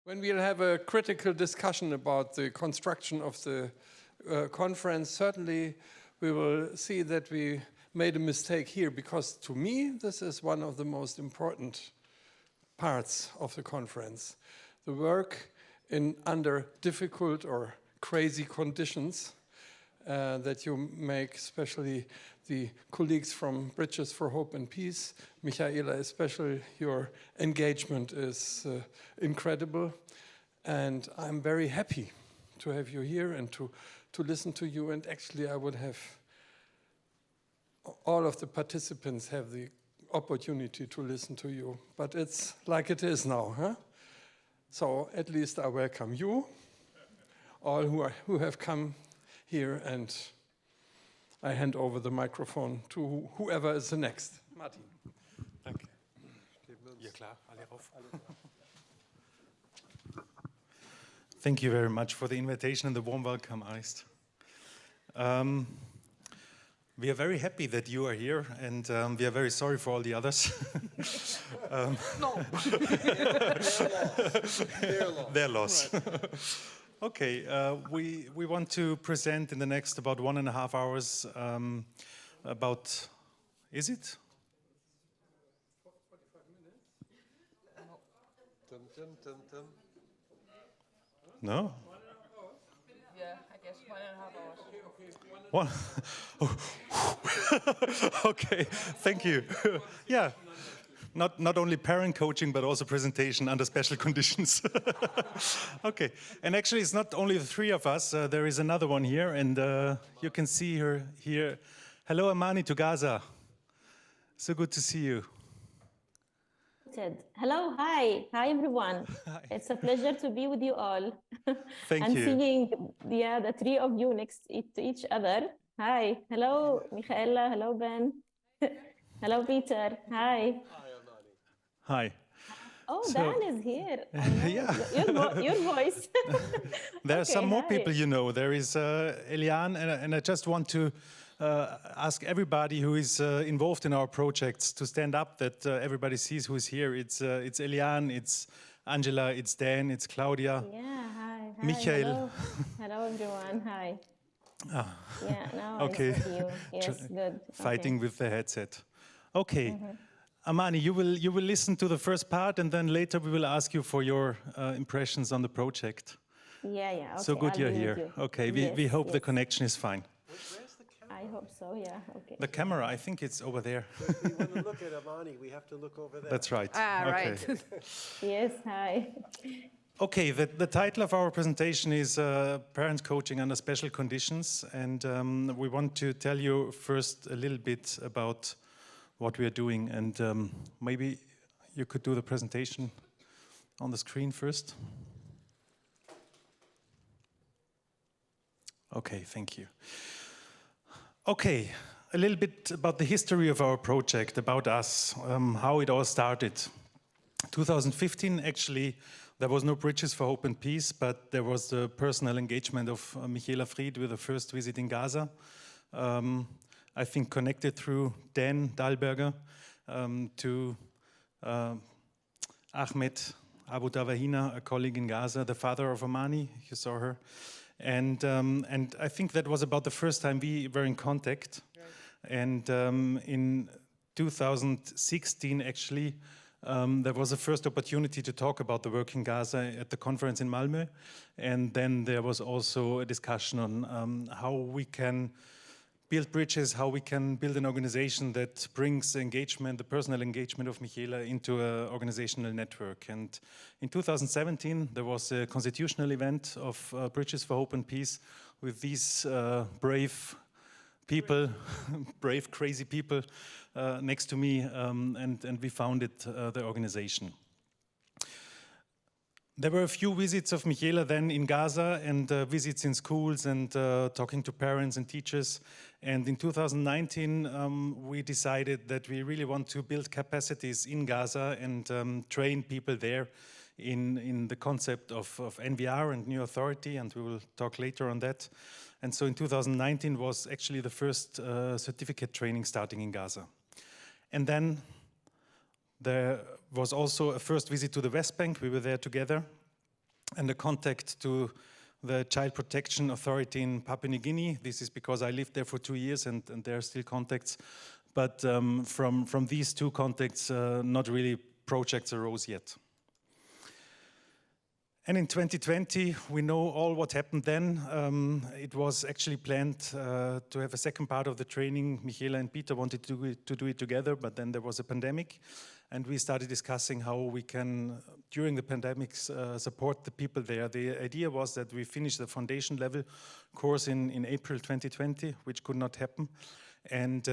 When we'll have a critical discussion about the construction of the conference, certainly we will see that we made a mistake here, because to me this is one of the most important parts of the conference. The work under difficult or crazy conditions that you make, especially the colleagues from Bridges for Hope and Peace. Michaela, especially your engagement is incredible, and I'm very happy to have you here and to listen to you. And actually I would have all of the participants have the opportunity to listen to you, but it's like it is now, huh? So at least I welcome you, all who have come here, and I hand over the microphone to whoever is the next. Martin. Danke. Ja klar, alle rauf. Thank you very much for the invitation and the warm welcome, Arist. We are very happy that you are here, and we are very sorry for all the others. No. Their loss. Right. Okay, we want to present in the next about 1.5 hours about, is it? 45 minutes? No? Yeah, I guess 1.5 hours. Okay, thank you. Yeah, not only parent coaching, but also presentation under special conditions. Okay, and actually it's not only the three of us, there is another one here, and you can see her here. Hello, Amani to Gaza. So good to see you. Hello, hi everyone. Hi. It's a pleasure to be with you all. Thank and you. seeing the three of you next to each other. Hi, hello, Michaela, hello, Ben. Hello, Peter, hi. Hi, Amani. Hi. Oh, So, Dan is here. Yeah. Your voice. There are some more hi. people you know. There is Eliane, and I just want to ask everybody who is involved in our projects to stand up, that everybody sees who is here. It's Eliane, it's Angela, it's Dan, it's Claudia. Yeah, hi. Michael. Hello, everyone. Hi. Yeah, now Okay. I see you. Yes, good. Fighting with the headset. Okay. Amani, you will listen to the first part, and then later we will ask you for your impressions on the project. Yeah. Okay, So good you're here. You. Okay, we hope the connection is fine. Where's the camera? I hope so, yeah. Okay. The camera, I think it's over there. If we want to look at Amani, we have to look over there. That's right. Right. Yes, hi. Okay, the title of our presentation is Parent Coaching Under Special Conditions, and we want to tell you first a little bit about what we are doing, and maybe you could do the presentation on the screen first. Okay, thank you. Okay, a little bit about the history of our project, about us, how it all started. 2015, actually, there was no Bridges for Hope and Peace, but there was the personal engagement of Michaela Fried with the first visit in Gaza. I think connected through Dan Dahlberger to Ahmed Abu Dawahina, a colleague in Gaza, the father of Amani, you saw her. And I think that was about the first time we were in contact. Right. And in 2016, actually, there was a first opportunity to talk about the work in Gaza at the conference in Malmö. And then there was also a discussion on how we can build bridges, how we can build an organization that brings engagement, the personal engagement of Michaela, into an organizational network. And in 2017, there was a constitutional event of Bridges for Hope and Peace with these brave people, brave, crazy people next to me, and we founded the organization. There were a few visits of Michaela then in Gaza, and visits in schools, and talking to parents and teachers. And in 2019, we decided that we really want to build capacities in Gaza and train people there in the concept of NVR and New Authority, and we will talk later on that. And so in 2019 was actually the first certificate training starting in Gaza. And then there was also a first visit to the West Bank. We were there together. and a contact to the Child Protection Authority in Papua New Guinea. This is because I lived there for 2 years and there are still contacts. But from these two contacts, not really projects arose yet. And in 2020, we know all what happened then. It was actually planned to have a second part of the training. Michaela and Peter wanted to do it together, but then there was a pandemic. And we started discussing how we can, during the pandemic, support the people there. The idea was that we finish the foundation level course in April 2020, which could not happen. And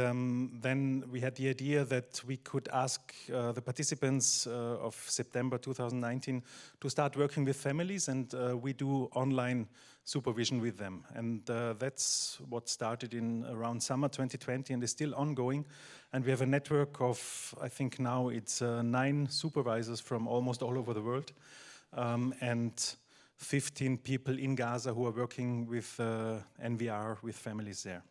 then we had the idea that we could ask the participants of September 2019 to start working with families, and we do online supervision with them. And that's what started in around summer 2020 and is still ongoing. And we have a network of, I think now it's 9 supervisors from almost all over the world, and 15 people in Gaza who are working with NVR, with families there.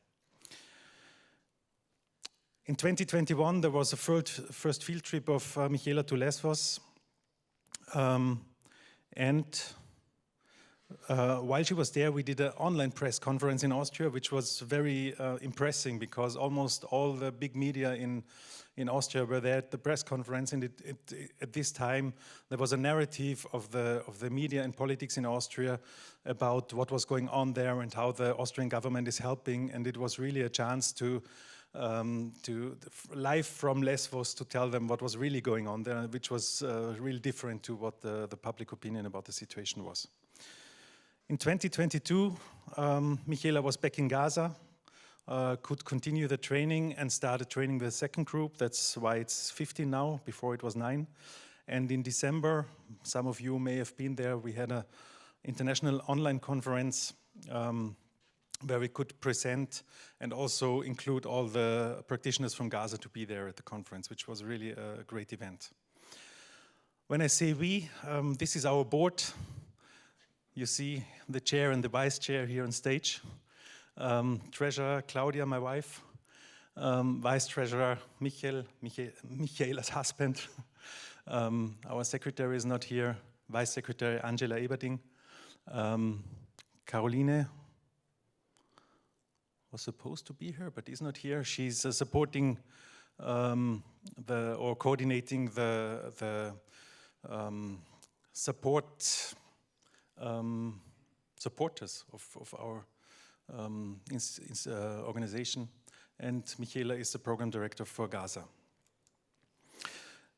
In 2021, there was a first field trip of Michaela to Lesvos. While she was there, we did an online press conference in Austria, which was very impressive because almost all the big media in Austria were there at the press conference. And at this time, there was a narrative of the media and politics in Austria about what was going on there and how the Austrian government is helping. And it was really a chance to live from Lesvos to tell them what was really going on there, which was really different to what the public opinion about the situation was. In 2022, Michaela was back in Gaza, could continue the training and started training the second group. That's why it's 15 now, before it was 9. And in December, some of you may have been there, we had an international online conference where we could present and also include all the practitioners from Gaza to be there at the conference, which was really a great event. When I say we, this is our board. You see the chair and the vice chair here on stage. Treasurer Claudia, my wife. Vice treasurer Michaela's husband. Our secretary is not here. Vice secretary Angela Eberding. Caroline was supposed to be here, but is not here. She's supporting or coordinating the supporters of our organization, and Michaela is the program director for Gaza.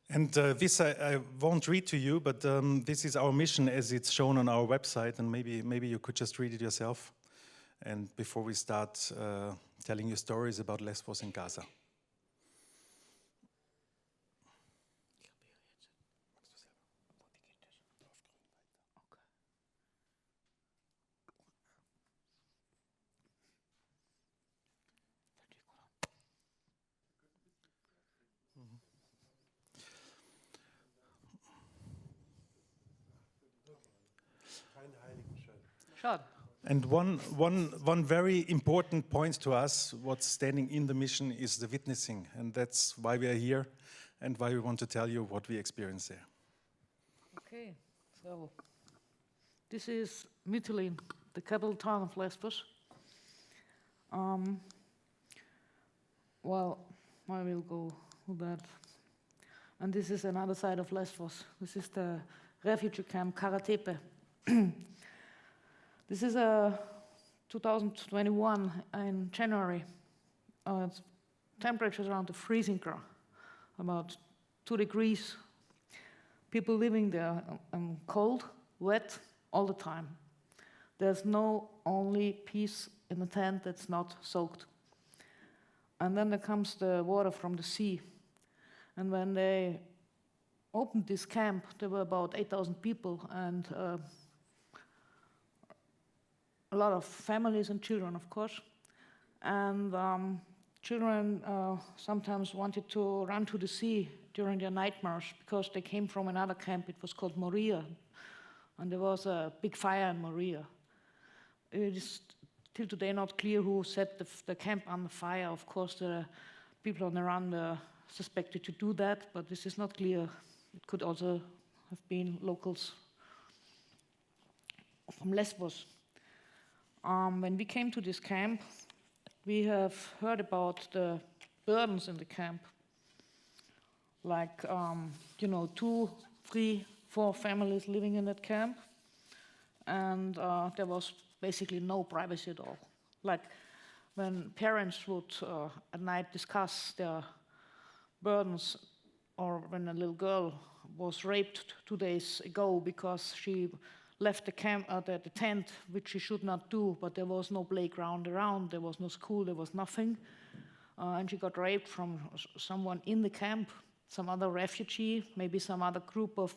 And this I won't read to you, but this is our mission as it's shown on our website, and maybe you could just read it yourself. And before we start telling you stories about Lesvos and Gaza. Schade. And one very important point to us, what's standing in the mission, is the witnessing. And that's why we are here and why we want to tell you what we experience there. Okay, so this is Mytilene, the capital town of Lesbos. Well, I will go with that. And this is another side of Lesbos. This is the refugee camp Karatepe. This is 2021 in January. Temperatures around the freezing ground, about 2 degrees. People living there cold, wet, all the time. There's no only piece in the tent that's not soaked. And then there comes the water from the sea. And when they opened this camp, there were about 8,000 people and a lot of families and children, of course. And children sometimes wanted to run to the sea during their nightmares because they came from another camp. It was called Moria. And there was a big fire in Moria. It is till today not clear who set the camp on the fire. Of course, the people on the run suspected to do that, but this is not clear. It could also have been locals. from Lesbos. When we came to this camp, we have heard about the burdens in the camp. Like, 2, 3, 4 families living in that camp. And there was basically no privacy at all. Like, when parents would at night discuss their burdens, or when a little girl was raped 2 days ago because she left the camp, the tent, which she should not do, but there was no playground around, there was no school, there was nothing. And she got raped from someone in the camp, some other refugee, maybe some other group of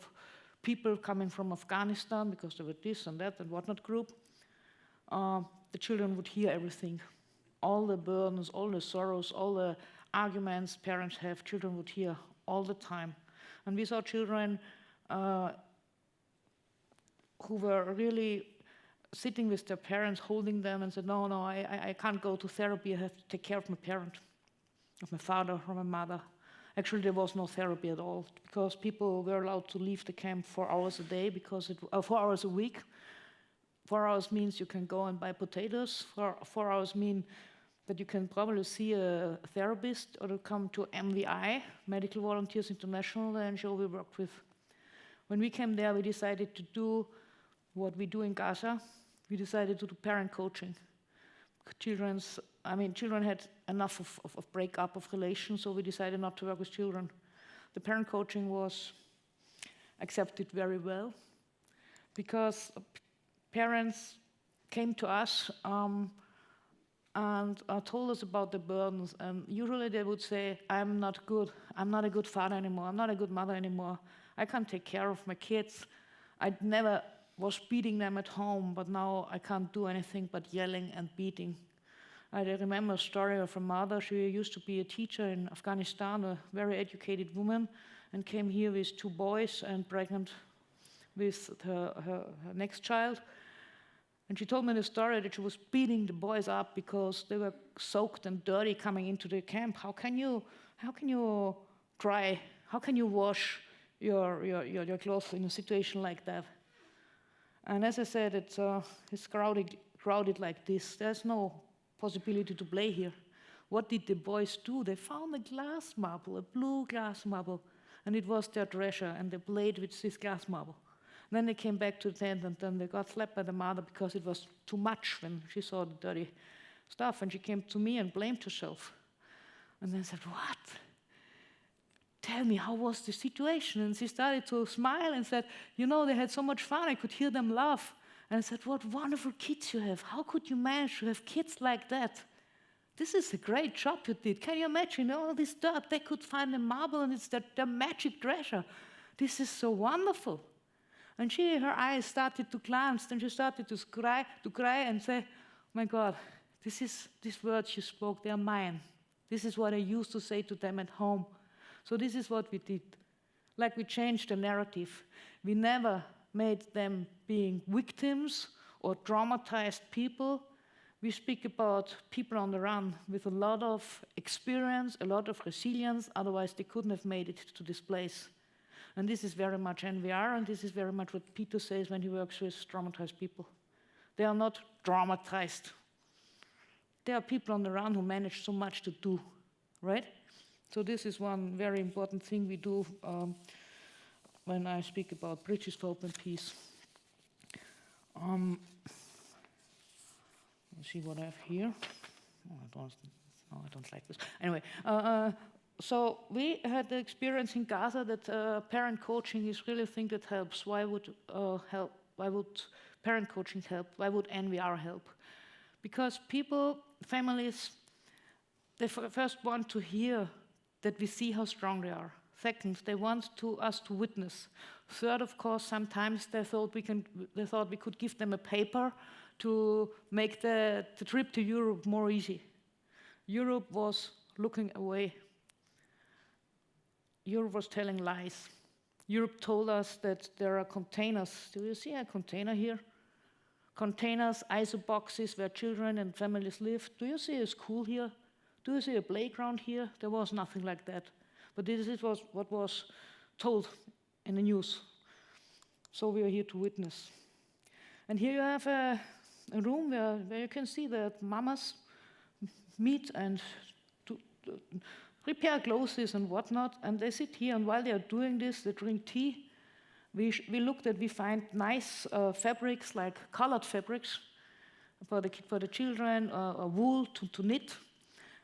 people coming from Afghanistan, because there were this and that and whatnot group. The children would hear everything. All the burdens, all the sorrows, all the arguments parents have, children would hear all the time. And we saw children who were really sitting with their parents, holding them and said, no, I can't go to therapy, I have to take care of my parent, of my father or my mother. Actually, there was no therapy at all, because people were allowed to leave the camp 4 hours a day, 4 hours a week. 4 hours means you can go and buy potatoes. 4 hours mean that you can probably see a therapist or to come to MVI, Medical Volunteers International, the NGO we work with. When we came there, we decided to do what we do in Gaza. We decided to do parent coaching. Children had enough of breakup of relations, so we decided not to work with children. The parent coaching was accepted very well, because parents came to us and told us about the burdens, and usually they would say, I'm not good, I'm not a good father anymore, I'm not a good mother anymore, I can't take care of my kids, I never was beating them at home, but now I can't do anything but yelling and beating. I remember a story of a mother. She used to be a teacher in Afghanistan, a very educated woman, and came here with 2 boys and pregnant with her next child. And she told me the story that she was beating the boys up because they were soaked and dirty coming into the camp. How can you dry? How can you wash your clothes in a situation like that? And as I said, it's crowded like this. There's no possibility to play here. What did the boys do? They found a glass marble, a blue glass marble, and it was their treasure, and they played with this glass marble. And then they came back to the tent, and then they got slapped by the mother because it was too much when she saw the dirty stuff, and she came to me and blamed herself. And then I said, what? Tell me, how was the situation? And she started to smile and said, they had so much fun, I could hear them laugh. And I said, what wonderful kids you have. How could you manage to have kids like that? This is a great job you did. Can you imagine all this dirt? They could find a marble and it's their magic treasure. This is so wonderful. And her eyes started to glance, and she started to cry and say, my God, these words you spoke, they are mine. This is what I used to say to them at home. So this is what we did. Like, we changed the narrative. We never made them being victims or traumatized people. We speak about people on the run with a lot of experience, a lot of resilience, otherwise they couldn't have made it to this place. And this is very much NVR, and this is very much what Peter says when he works with traumatized people. They are not traumatized. There are people on the run who manage so much to do, right? So this is one very important thing we do when I speak about Bridges for Hope and Peace. Let's see what I have here. I don't like this. Anyway, so we had the experience in Gaza that parent coaching is really a thing that helps. Why would help? Why would parent coaching help? Why would NVR help? Because people, families, they first want to hear that we see how strong they are. Second, they want us to witness. Third, of course, sometimes they thought we could give them a paper to make the trip to Europe more easy. Europe was looking away. Europe was telling lies. Europe told us that there are containers. Do you see a container here? Containers, ISO boxes where children and families live. Do you see a school here? Do you see a playground here? There was nothing like that. But this is what was told in the news. So we are here to witness. And here you have a room where you can see that mamas meet and to prepare clothes and whatnot, and they sit here, and while they are doing this, they drink tea. We find nice fabrics, like colored fabrics for the children, wool to knit,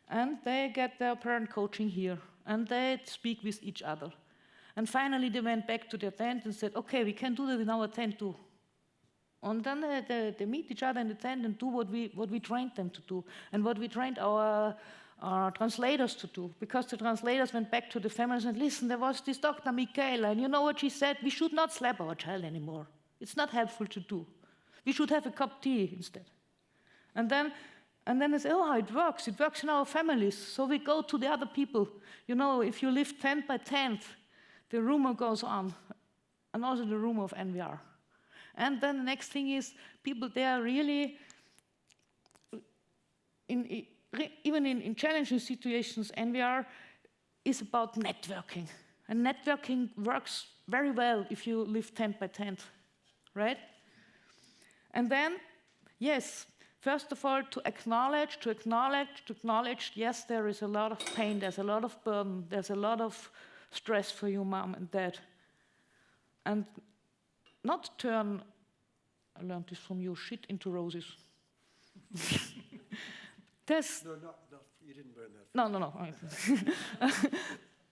and they get their parent coaching here, and they speak with each other. And finally, they went back to their tent and said, okay, we can do that in our tent too. And then they meet each other in the tent and do what we trained them to do, and what we trained our translators to do. Because the translators went back to the families and listen, there was this Dr. Michaela, and you know what she said? We should not slap our child anymore. It's not helpful to do. We should have a cup of tea instead. And then they say, oh, it works in our families. So we go to the other people. You know, if you live tent by tent, the rumor goes on, and also the rumor of NVR. And then the next thing is, people, they are really, even in challenging situations, NVR is about networking. And networking works very well if you live tent by tent, right? And then, yes, first of all, to acknowledge, yes, there is a lot of pain, there's a lot of burden, there's a lot of stress for your mom and dad. And not turn, I learned this from you, shit into roses. No, you didn't learn that. No.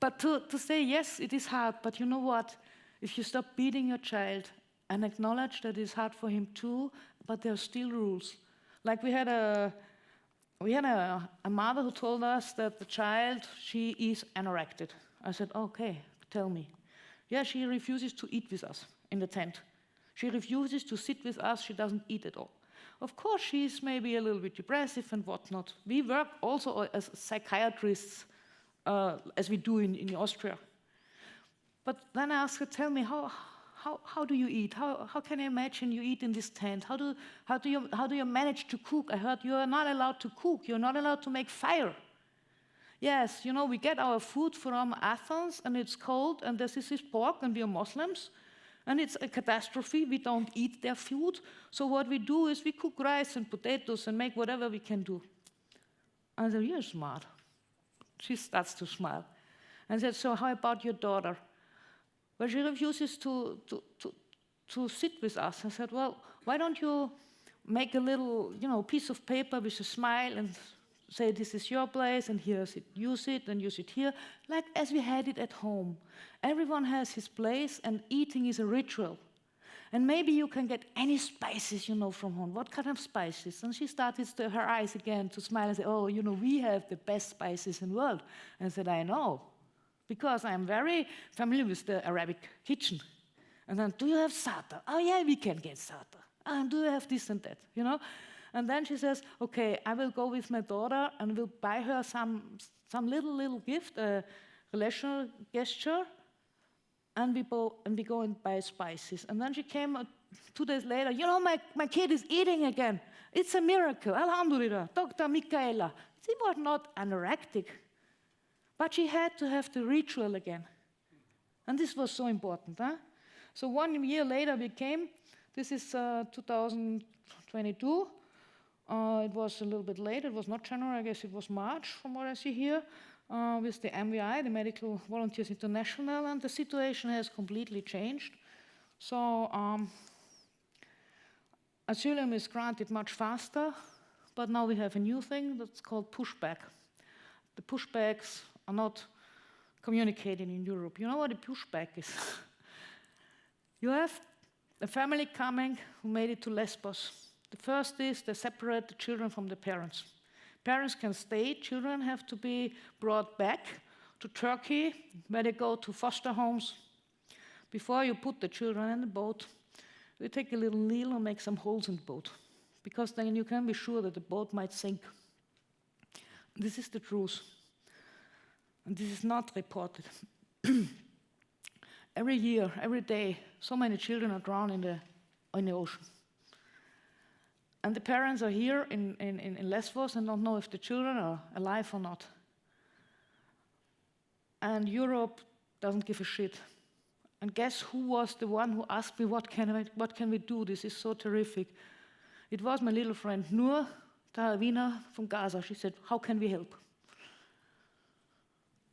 But to say, yes, it is hard, but you know what? If you stop beating your child and acknowledge that it's hard for him too, but there are still rules. Like we had a mother who told us that the child, she is anorectic. I said, okay, tell me. Yeah, she refuses to eat with us in the tent. She refuses to sit with us, she doesn't eat at all. Of course, she's maybe a little bit depressive and whatnot. We work also as psychiatrists, as we do in Austria. But then I asked her, tell me, how do you eat? How can I imagine you eat in this tent? How do you manage to cook? I heard you are not allowed to cook. You're not allowed to make fire. Yes, you know, we get our food from Athens, and it's cold, and this is pork, and we are Muslims, and it's a catastrophe. We don't eat their food. So what we do is we cook rice and potatoes and make whatever we can do. I said, you're smart. She starts to smile. And said, so how about your daughter? Well, she refuses to sit with us. I said, well, why don't you make a little, piece of paper with a smile and say, this is your place, and here's it. Use it, and use it here, like as we had it at home. Everyone has his place, and eating is a ritual. And maybe you can get any spices, from home. What kind of spices? And she started her eyes again to smile and say, oh, we have the best spices in the world. And I said, I know, because I'm very familiar with the Arabic kitchen. And then, do you have sarta? Oh, yeah, we can get sarta. And do you have this and that, And then she says, okay, I will go with my daughter and will buy her some little gift, a relational gesture, and we go and buy spices. And then she came 2 days later, my kid is eating again. It's a miracle, alhamdulillah, Dr. Michaela. She was not anorectic, but she had to have the ritual again. And this was so important. Huh? So 1 year later we came, this is 2022. It was a little bit late, it was not January, I guess it was March from what I see here, with the MVI, the Medical Volunteers International, and the situation has completely changed. So asylum is granted much faster, but now we have a new thing that's called pushback. The pushbacks are not communicated in Europe. You know what a pushback is? You have a family coming who made it to Lesbos. The first is they separate the children from the parents. Parents can stay, children have to be brought back to Turkey, where they go to foster homes. Before you put the children in the boat, you take a little needle and make some holes in the boat, because then you can be sure that the boat might sink. This is the truth. And this is not reported. Every year, every day, so many children are drowned in the ocean. And the parents are here in Lesbos and don't know if the children are alive or not. And Europe doesn't give a shit. And guess who was the one who asked me, what can we do? This is so terrific. It was my little friend Noor Tarawina from Gaza. She said, how can we help?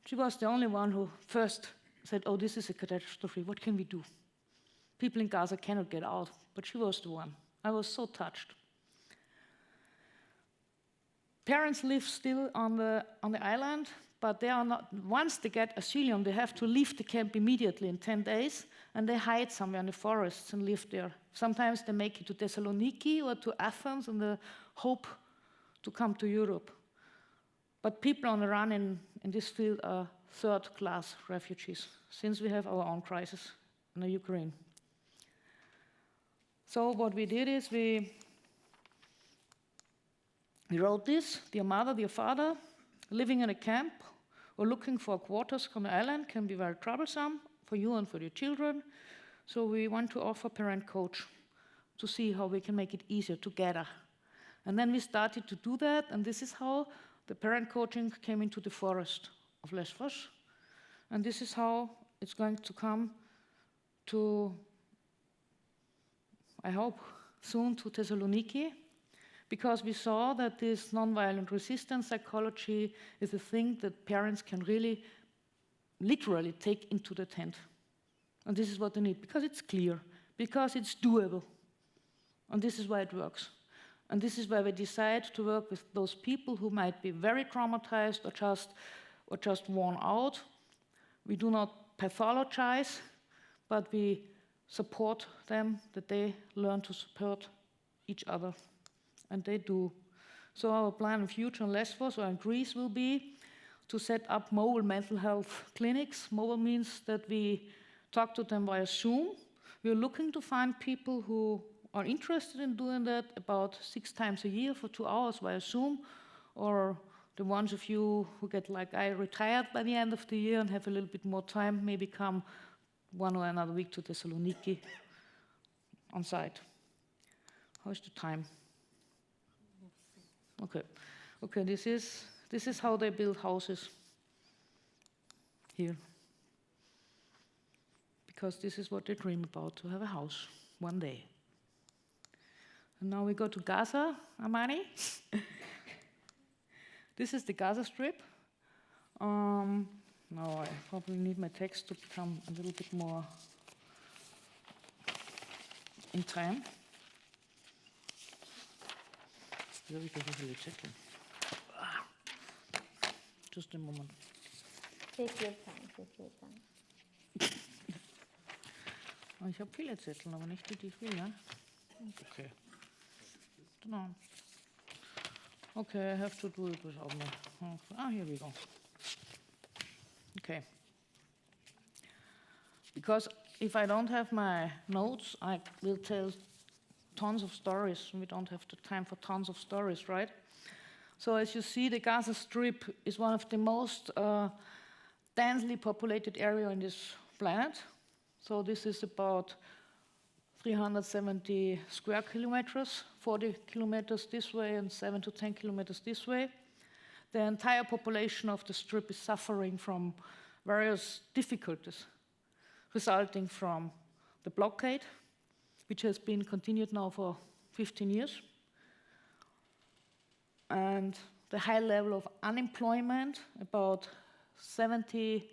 She was the only one who first said, oh, this is a catastrophe. What can we do? People in Gaza cannot get out. But she was the one. I was so touched. Parents live still on the island, but they are not. Once they get asylum, they have to leave the camp immediately in 10 days, and they hide somewhere in the forests and live there. Sometimes they make it to Thessaloniki or to Athens in the hope to come to Europe. But people on the run in this field are third-class refugees, since we have our own crisis in the Ukraine. So what we did is we wrote this: dear mother, dear father, living in a camp or looking for quarters on the island can be very troublesome for you and for your children. So we want to offer parent coach to see how we can make it easier together. And then we started to do that, and this is how the parent coaching came into the forest of Lesvos. And this is how it's going to come to, I hope, soon to Thessaloniki, because we saw that this nonviolent resistance psychology is a thing that parents can really literally take into the tent. And this is what they need, because it's clear, because it's doable. And this is why it works. And this is why we decide to work with those people who might be very traumatized or just worn out. We do not pathologize, but we support them, that they learn to support each other. And they do. So our plan in future in Lesvos or in Greece will be to set up mobile mental health clinics. Mobile means that we talk to them via Zoom. We're looking to find people who are interested in doing that about 6 times a year for 2 hours via Zoom, or the ones of you who get like I retired by the end of the year and have a little bit more time, maybe come 1 or another week to Thessaloniki on site. How's the time? Okay, this is how they build houses here. Because this is what they dream about, to have a house one day. And now we go to Gaza, Amani. This is the Gaza Strip. Now I probably need my text to become a little bit more in time. Just a moment. Take your time, take your time. Ich habe viele Zettel, aber nicht die ich will, ja? Okay. No. Okay, I have to do it without me. Here we go. Okay. Because if I don't have my notes, I will tell tons of stories. We don't have the time for tons of stories, right? So as you see, the Gaza Strip is one of the most densely populated area on this planet. So this is about 370 square kilometers, 40 kilometers this way and 7 to 10 kilometers this way. The entire population of the Strip is suffering from various difficulties resulting from the blockade, which has been continued now for 15 years, and the high level of unemployment. About 75%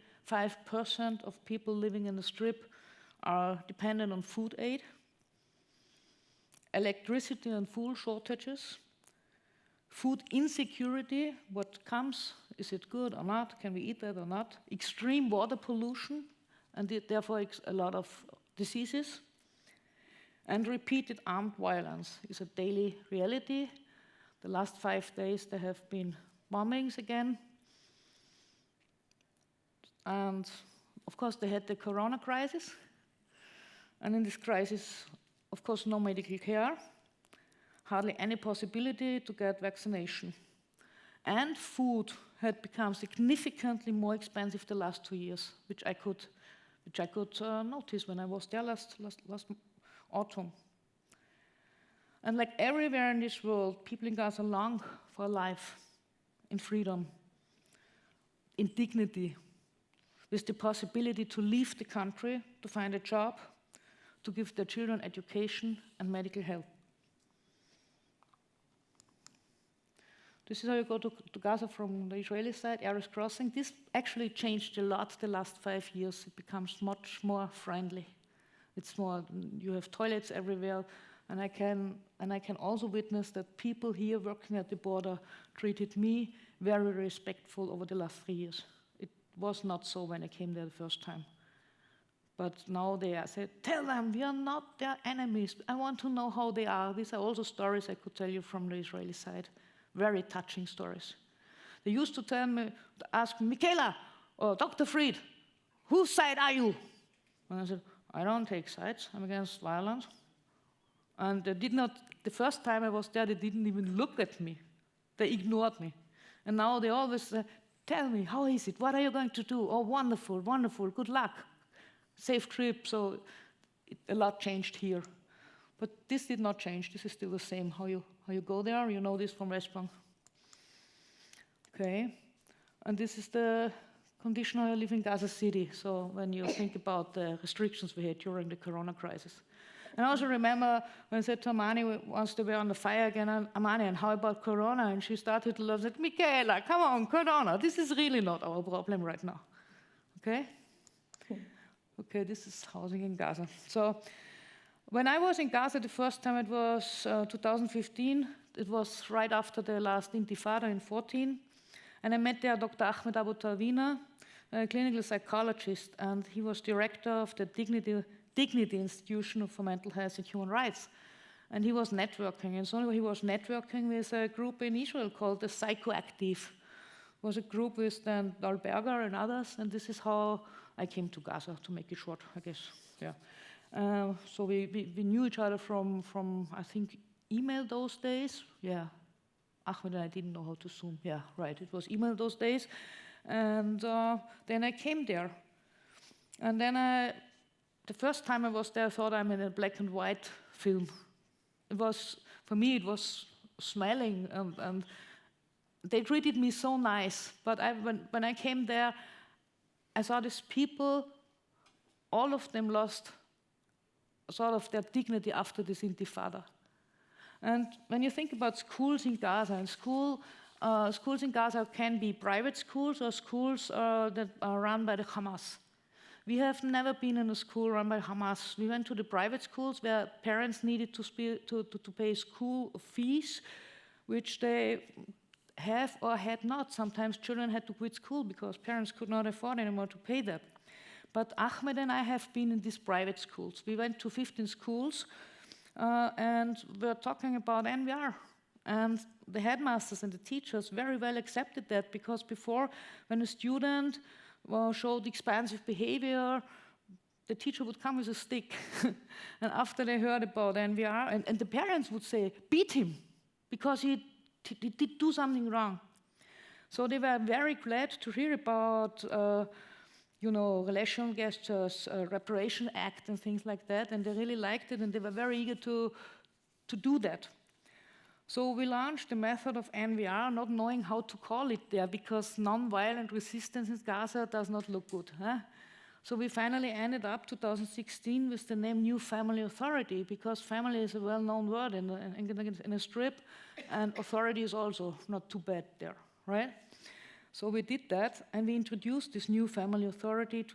of people living in the Strip are dependent on food aid, electricity and fuel shortages, food insecurity, what comes, is it good or not, can we eat that or not, extreme water pollution, and therefore a lot of diseases, and repeated armed violence is a daily reality. The last 5 days there have been bombings again, and of course they had the corona crisis, and in this crisis, of course, no medical care, hardly any possibility to get vaccination. And food had become significantly more expensive the last 2 years, which I could notice when I was there last autumn. And like everywhere in this world, people in Gaza long for a life in freedom, in dignity. with the possibility to leave the country, to find a job, to give their children education and medical help. This is how you go to Gaza from the Israeli side, Erez crossing. This actually changed a lot the last 5 years. It becomes much more friendly. It's more, you have toilets everywhere, and I can also witness that people here working at the border treated me very respectful over the last 3 years. It was not so when I came there the first time. But now they are said, tell them we are not their enemies. I want to know how they are. These are also stories I could tell you from the Israeli side. Very touching stories. They used to tell me, ask Michaela or Dr. Fried, whose side are you? And I said, I don't take sides. I'm against violence. And they did not, the first time I was there, they didn't even look at me. They ignored me. And now they always say, tell me, how is it? What are you going to do? Oh, wonderful, wonderful, good luck. Safe trip. So a lot changed here. But this did not change. This is still the same. How you go there, you know this from Westbank. Okay. And this is the condition how you live in Gaza City. So when you think about the restrictions we had during the Corona crisis. And I also remember when I said to Amani, once they were on the fire again, Amani, and how about Corona? And she started to laugh, said, Michaela, come on, Corona. This is really not our problem right now. Okay? Okay, this is housing in Gaza. So when I was in Gaza the first time, it was 2015. It was right after the last Intifada in 2014. And I met there Dr. Ahmed Abu Tawina, a clinical psychologist, and he was director of the Dignity Institution for Mental Health and Human Rights. And he was networking. And so he was networking with a group in Israel called the Psychoactive. It was a group with Dan Dahlberger and others. And this is how I came to Gaza, to make it short, I guess. Yeah. So we knew each other from, I think, email those days. Yeah. Ahmed and I didn't know how to Zoom. Yeah, right. It was email those days. And then I came there. And then the first time I was there, I thought I'm in a black and white film. It was, for me, it was smiling. And they treated me so nice. But when I came there, I saw these people, all of them lost sort of their dignity after this Intifada. And when you think about schools in Gaza, and schools in Gaza can be private schools or schools that are run by the Hamas. We have never been in a school run by Hamas. We went to the private schools where parents needed to pay school fees, which they have or had not. Sometimes children had to quit school because parents could not afford anymore to pay that. But Ahmed and I have been in these private schools. We went to 15 schools and we're talking about NVR. And the headmasters and the teachers very well accepted that, because before, when a student showed expansive behavior, the teacher would come with a stick. And after they heard about NVR, and the parents would say, beat him, because he did do something wrong. So they were very glad to hear about relational gestures, reparation act and things like that, and they really liked it, and they were very eager to do that. So we launched the method of NVR, not knowing how to call it there, because non-violent resistance in Gaza does not look good. Huh? So we finally ended up 2016 with the name New Family Authority, because family is a well-known word in a strip, and authority is also not too bad there, right? So we did that, and we introduced this New Family Authority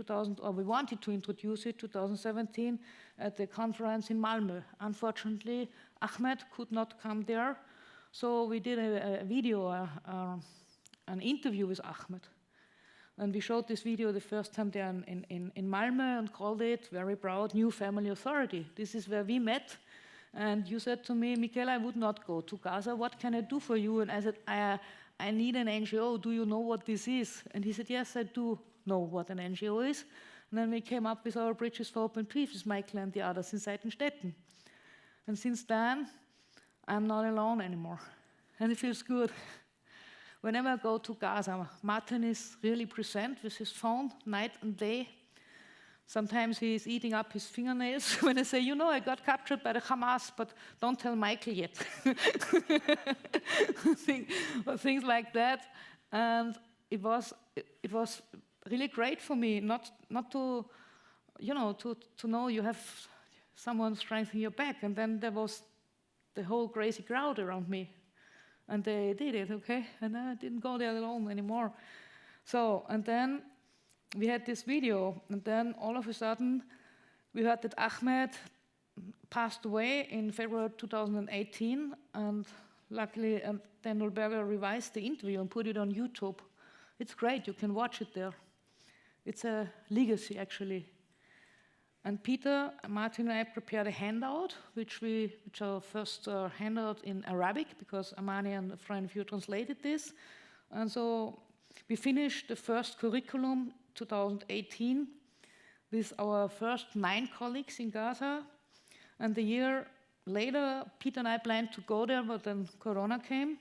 we wanted to introduce it 2017 at the conference in Malmö. Unfortunately, Ahmed could not come there, so we did a video, an interview with Ahmed. And we showed this video the first time there in Malmö and called it, very proud, New Family Authority. This is where we met. And you said to me, Michaela, I would not go to Gaza. What can I do for you? And I said, I need an NGO. Do you know what this is? And he said, yes, I do know what an NGO is. And then we came up with our Bridges for Open Peace with Michael and the others in Seitenstetten. And since then, I'm not alone anymore. And it feels good. Whenever I go to Gaza, Martin is really present with his phone night and day. Sometimes he's eating up his fingernails when I say, I got captured by the Hamas, but don't tell Michael yet. Things like that. And it was really great for me, not to, to know you have someone strengthening your back. And then there was the whole crazy crowd around me. And they did it, okay? And I didn't go there alone anymore. So, and then we had this video, and then all of a sudden, we heard that Ahmed passed away in February 2018, and luckily, Daniel Berger revised the interview and put it on YouTube. It's great, you can watch it there. It's a legacy, actually. And Peter, Martin and I prepared a handout, which our first handout in Arabic, because Amani and a friend of you translated this. And so we finished the first curriculum 2018 with our first 9 colleagues in Gaza. And the year later, Peter and I planned to go there, but then Corona came.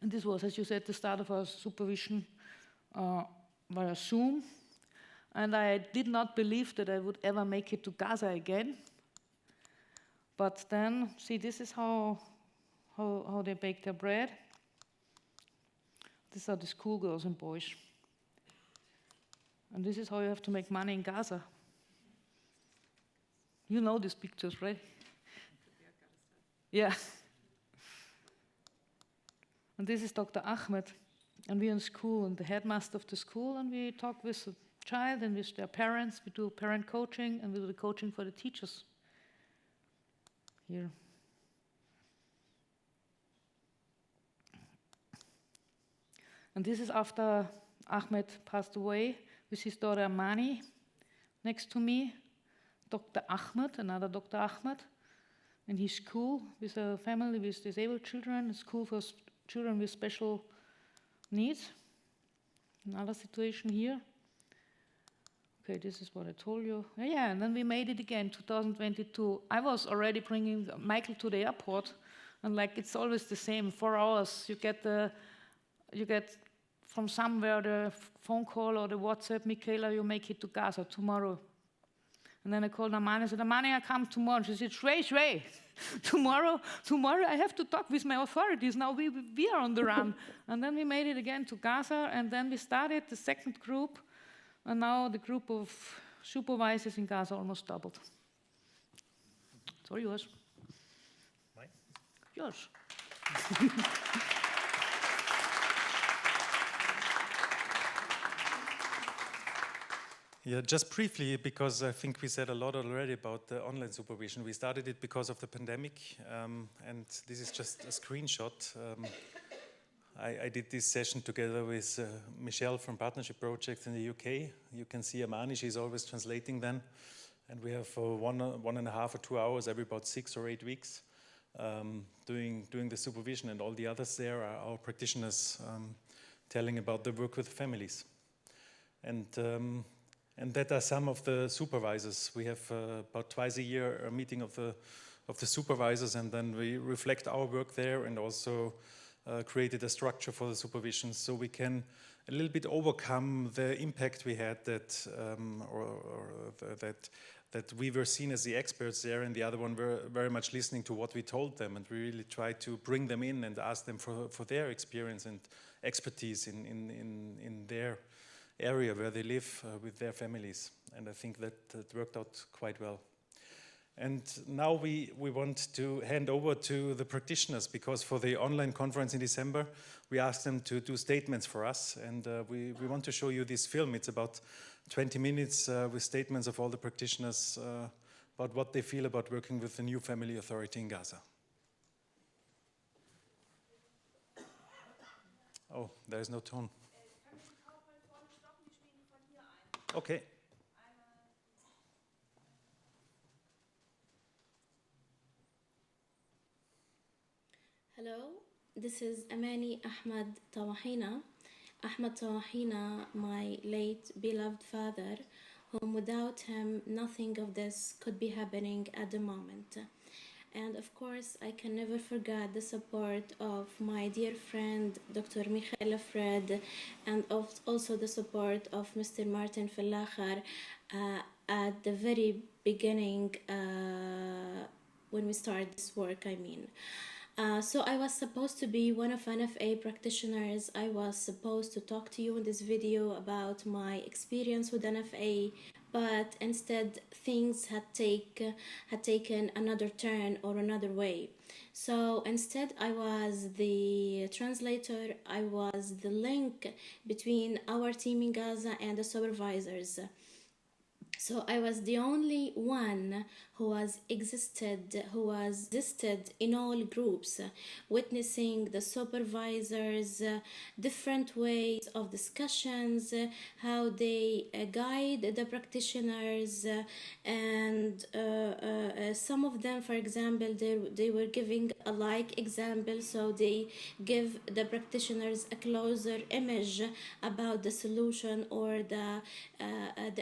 And this was, as you said, the start of our supervision via Zoom. And I did not believe that I would ever make it to Gaza again. But then, see, this is how they bake their bread. These are the schoolgirls and boys. And this is how you have to make money in Gaza. You know these pictures, right? Yeah. And this is Dr. Ahmed. And we're in school, and the headmaster of the school, and we talk with the child and with their parents. We do parent coaching, and we do the coaching for the teachers. Here. And this is after Ahmed passed away, with his daughter Amani next to me. Dr. Ahmed, another Dr. Ahmed, in his school with a family with disabled children, a school for children with special needs. Another situation here. Okay, this is what I told you. Yeah, and then we made it again, 2022. I was already bringing Michael to the airport, and like it's always the same. 4 hours, you get from somewhere the phone call or the WhatsApp, Michaela, you make it to Gaza tomorrow. And then I called Amani and said, Amani, I come tomorrow. She said, Shrey, tomorrow I have to talk with my authorities. Now we are on the run. And then we made it again to Gaza, and then we started the second group, and now the group of supervisors in Gaza almost doubled. It's all yours. Mine? Yours. Yeah, just briefly, because I think we said a lot already about the online supervision. We started it because of the pandemic, and this is just a screenshot. I did this session together with Michelle from Partnership Projects in the UK. You can see Amani, she's always translating then. And we have 1.5 or 2 hours every about 6 or 8 weeks doing the supervision, and all the others there are our practitioners telling about the work with families. And that are some of the supervisors. We have about twice a year a meeting of the supervisors, and then we reflect our work there, and also created a structure for the supervision, so we can a little bit overcome the impact we had that that we were seen as the experts there, and the other one were very much listening to what we told them, and we really tried to bring them in and ask them for their experience and expertise in their area where they live with their families. And I think that worked out quite well. And now we want to hand over to the practitioners, because for the online conference in December, we asked them to do statements for us. And we want to show you this film. It's about 20 minutes with statements of all the practitioners about what they feel about working with the new family authority in Gaza. Oh, there is no tone. Okay. Hello, this is Amani Ahmed Tawahina. Ahmed Tawahina, my late beloved father, whom without him nothing of this could be happening at the moment. And of course, I can never forget the support of my dear friend, Dr. Michaela Fred, and also the support of Mr. Martin Fallacher at the very beginning when we started this work, I mean. So I was supposed to be one of NFA practitioners. I was supposed to talk to you in this video about my experience with NFA, but instead things had taken another turn or another way. So instead I was the translator, I was the link between our team in Gaza and the supervisors. So I was the only one who existed in all groups, witnessing the supervisors' different ways of discussions, how they guide the practitioners, and some of them, for example, they were giving a like example, so they give the practitioners a closer image about the solution or the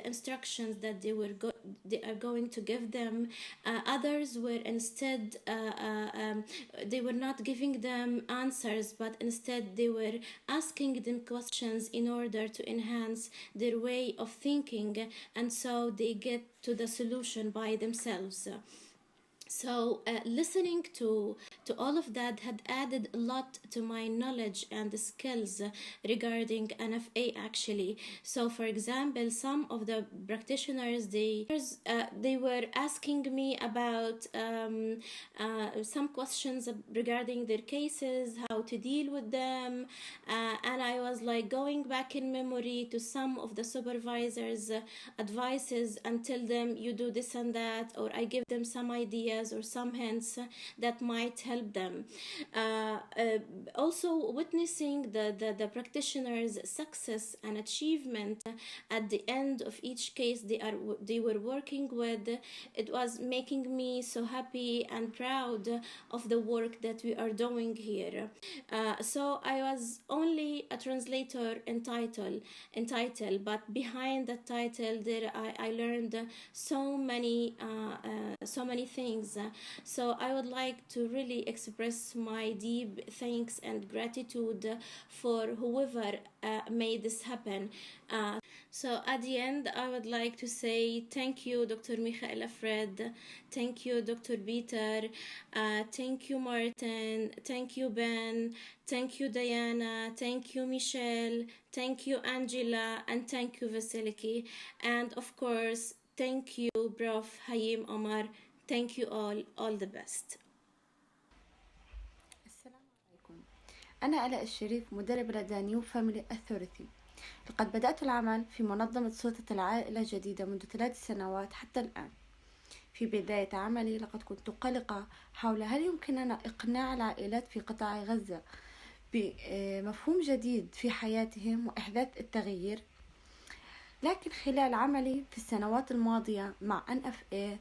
instructions that they are going to give them. Others were instead they were not giving them answers, but instead they were asking them questions in order to enhance their way of thinking, and so they get to the solution by themselves. So listening to all of that had added a lot to my knowledge and the skills regarding NFA actually. So for example, some of the practitioners, they were asking me about some questions regarding their cases, how to deal with them, and I was like going back in memory to some of the supervisors' advices and tell them, you do this and that, or I give them some ideas or some hints that might help them. Also witnessing the practitioners' success and achievement at the end of each case they were working with, it was making me so happy and proud of the work that we are doing here. So I was only a translator in title, but behind that title I learned so many things. So I would like to really express my deep thanks and gratitude for whoever made this happen. So at the end, I would like to say thank you, Dr. Michaela Fred, thank you, Dr. Peter, thank you, Martin, thank you, Ben, thank you, Diana, thank you, Michelle, thank you, Angela, and thank you, Vasiliki, and of course, thank you, Prof. Hayim Omar. Thank you all the best. السلام عليكم. أنا آلاء الشريف، مدرب لدى نيو فاميلي أثوريتي. لقد بدأت العمل في منظمة سلطة العائلة الجديدة منذ 3 سنوات حتى الآن. في بداية عملي لقد كنت قلقة حول هل يمكننا إقناع العائلات في قطاع غزة بمفهوم جديد في حياتهم وإحداث التغيير. لكن خلال عملي في السنوات الماضية مع NFA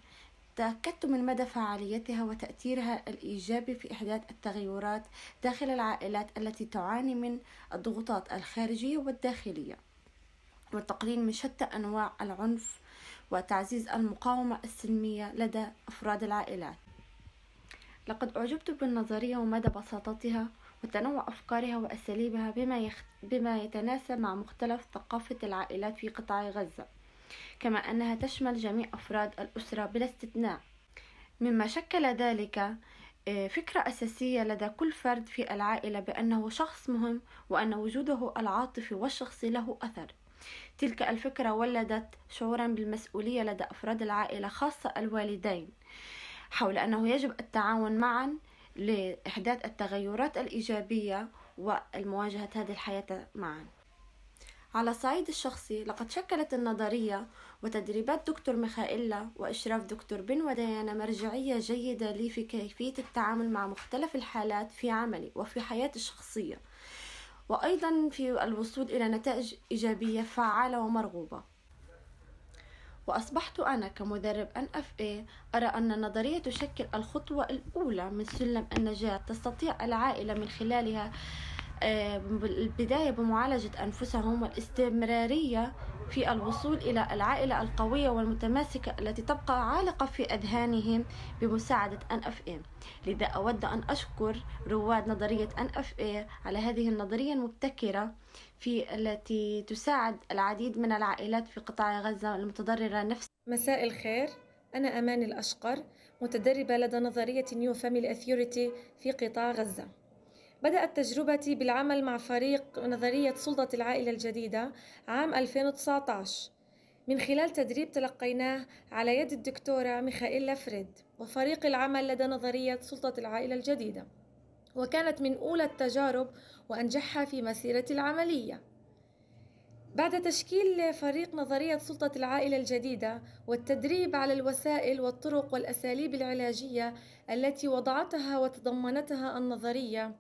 تأكدت من مدى فعاليتها وتأثيرها الإيجابي في إحداث التغيرات داخل العائلات التي تعاني من الضغوطات الخارجية والداخلية، والتقليل من شتى أنواع العنف وتعزيز المقاومة السلمية لدى أفراد العائلات. لقد أعجبت بالنظرية ومدى بساطتها وتنوع أفكارها وأساليبها بما يتناسب مع مختلف ثقافة العائلات في قطاع غزة، كما أنها تشمل جميع أفراد الأسرة بلا استثناء، مما شكل ذلك فكرة أساسية لدى كل فرد في العائلة بأنه شخص مهم وأن وجوده العاطفي والشخصي له أثر. تلك الفكرة ولدت شعورا بالمسؤولية لدى أفراد العائلة خاصة الوالدين حول أنه يجب التعاون معا لإحداث التغيرات الإيجابية والمواجهة هذه الحياة معا. على الصعيد الشخصي لقد شكلت النظرية وتدريبات دكتور ميخائيلا وإشراف دكتور بن وديانا مرجعية جيدة لي في كيفية التعامل مع مختلف الحالات في عملي وفي حياتي الشخصية، وأيضا في الوصول إلى نتائج إيجابية فعالة ومرغوبة. وأصبحت أنا كمدرب NFA أرى أن النظرية تشكل الخطوة الأولى من سلم النجاة تستطيع العائلة من خلالها البداية بمعالجة أنفسهم والاستمرارية في الوصول إلى العائلة القوية والمتماسكة التي تبقى عالقة في أذهانهم بمساعدة NFA. لذا أود أن أشكر رواد نظرية NFA على هذه النظرية المبتكرة التي تساعد العديد من العائلات في قطاع غزة المتضررة نفسيا. مساء الخير، أنا أمان الأشقر، متدربة لدى نظرية New Family Authority في قطاع غزة. بدأت تجربتي بالعمل مع فريق نظرية سلطة العائلة الجديدة عام 2019 من خلال تدريب تلقيناه على يد الدكتورة ميخائيلا فريد وفريق العمل لدى نظرية سلطة العائلة الجديدة، وكانت من أولى التجارب وأنجحها في مسيرتي العملية. بعد تشكيل فريق نظرية سلطة العائلة الجديدة والتدريب على الوسائل والطرق والأساليب العلاجية التي وضعتها وتضمنتها النظرية،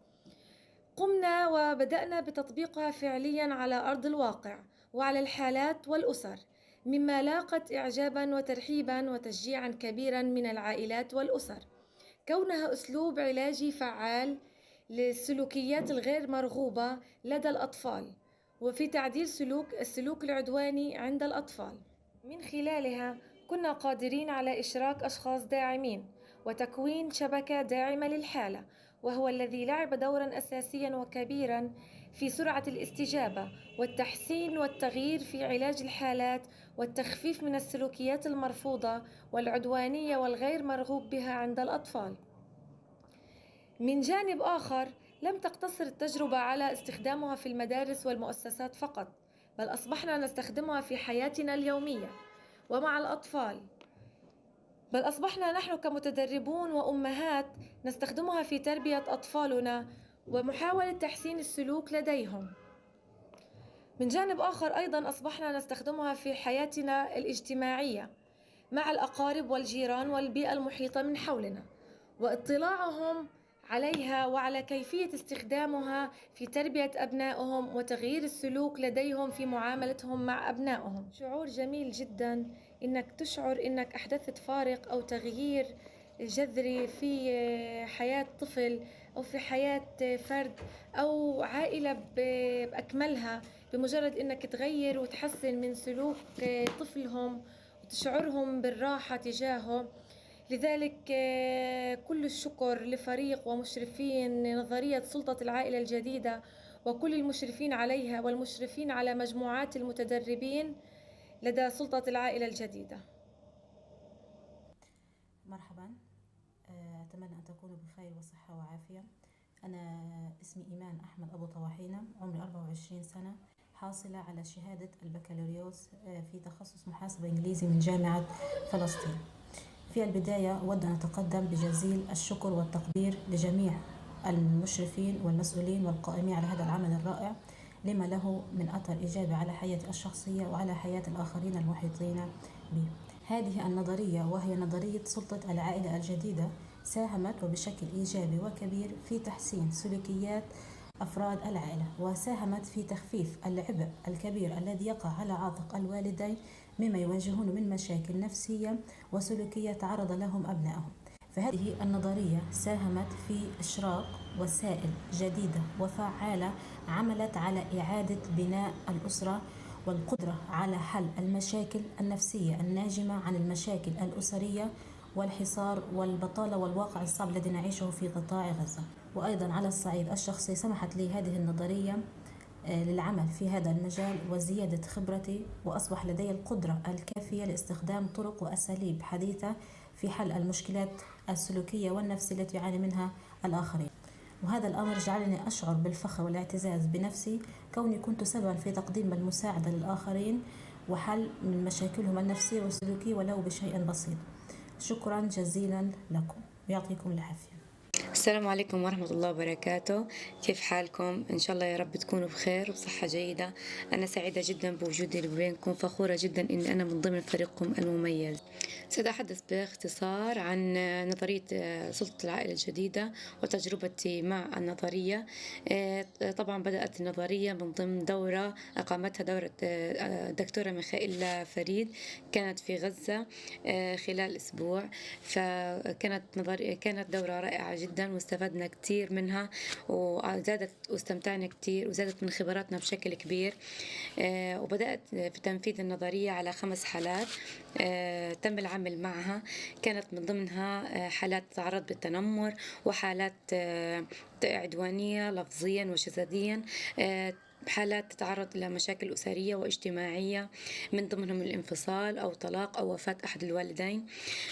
قمنا وبدأنا بتطبيقها فعلياً على أرض الواقع وعلى الحالات والأسر، مما لاقت إعجاباً وترحيباً وتشجيعاً كبيراً من العائلات والأسر، كونها أسلوب علاجي فعال للسلوكيات الغير مرغوبة لدى الأطفال وفي تعديل السلوك العدواني عند الأطفال. من خلالها كنا قادرين على إشراك أشخاص داعمين وتكوين شبكة داعمة للحالة، وهو الذي لعب دوراً أساسياً وكبيراً في سرعة الاستجابة والتحسين والتغيير في علاج الحالات والتخفيف من السلوكيات المرفوضة والعدوانية والغير مرغوب بها عند الأطفال. من جانب آخر، لم تقتصر التجربة على استخدامها في المدارس والمؤسسات فقط، بل أصبحنا نستخدمها في حياتنا اليومية ومع الأطفال، بل أصبحنا نحن كمتدربون وأمهات نستخدمها في تربية أطفالنا ومحاولة تحسين السلوك لديهم. من جانب آخر أيضاً أصبحنا نستخدمها في حياتنا الاجتماعية مع الأقارب والجيران والبيئة المحيطة من حولنا، واطلاعهم عليها وعلى كيفية استخدامها في تربية أبنائهم وتغيير السلوك لديهم في معاملتهم مع أبنائهم. شعور جميل جدا إنك تشعر إنك أحدثت فارق أو تغيير جذري في حياة طفل أو في حياة فرد أو عائلة بأكملها، بمجرد إنك تغير وتحسن من سلوك طفلهم وتشعرهم بالراحة تجاهه. لذلك كل الشكر لفريق ومشرفين نظرية سلطة العائلة الجديدة وكل المشرفين عليها والمشرفين على مجموعات المتدربين لدى سلطة العائلة الجديدة. مرحبا، أتمنى أن تكونوا بخير وصحة وعافية. أنا اسمي إيمان أحمد أبو طواحينة، عمري 24 سنة، حاصلة على شهادة البكالوريوس في تخصص محاسبة إنجليزي من جامعة فلسطين. في البداية أود أن أتقدم بجزيل الشكر والتقدير لجميع المشرفين والمسؤولين والقائمين على هذا العمل الرائع لما له من أثر إيجابي على حياتي الشخصية وعلى حياة الآخرين المحيطين بي. هذه النظرية وهي نظرية سلطة العائلة الجديدة ساهمت وبشكل إيجابي وكبير في تحسين سلوكيات أفراد العائلة، وساهمت في تخفيف العبء الكبير الذي يقع على عاتق الوالدين مما يواجهون من مشاكل نفسية وسلوكية تعرض لهم أبنائهم. فهذه النظرية ساهمت في إشراق وسائل جديدة وفعالة عملت على إعادة بناء الأسرة والقدرة على حل المشاكل النفسية الناجمة عن المشاكل الأسرية والحصار والبطالة والواقع الصعب الذي نعيشه في قطاع غزة. وأيضا على الصعيد الشخصي سمحت لي هذه النظرية للعمل في هذا المجال وزيادة خبرتي، وأصبح لدي القدرة الكافية لاستخدام طرق وأساليب حديثة في حل المشكلات السلوكية والنفسية التي يعاني منها الآخرين. وهذا الأمر جعلني أشعر بالفخر والاعتزاز بنفسي كوني كنت سببا في تقديم المساعدة للآخرين وحل من مشاكلهم النفسية والسلوكية ولو بشيء بسيط. شكرا جزيلا لكم ويعطيكم العافية. السلام عليكم ورحمة الله وبركاته. كيف حالكم؟ إن شاء الله يا رب تكونوا بخير وبصحة جيدة. أنا سعيدة جدا بوجودي بينكم، فخورة جدا إن أنا من ضمن فريقكم المميز. سأتحدث باختصار عن نظرية سلطة العائلة الجديدة وتجربتي مع النظرية. طبعا بدأت النظرية من ضمن دورة أقامتها دورة دكتورة ميخائيلا فريد، كانت في غزة خلال أسبوع، كانت دورة رائعة جدا واستفدنا كتير منها وزادت واستمتعنا كتير وزادت من خبراتنا بشكل كبير. وبدأت في تنفيذ النظرية على 5 حالات تم العمل معها، كانت من ضمنها حالات تعرض بالتنمر وحالات عدوانية لفظيا وجسديا. بحالات تتعرض إلى مشاكل أسرية واجتماعية، من ضمنهم الانفصال أو طلاق أو وفاة أحد الوالدين.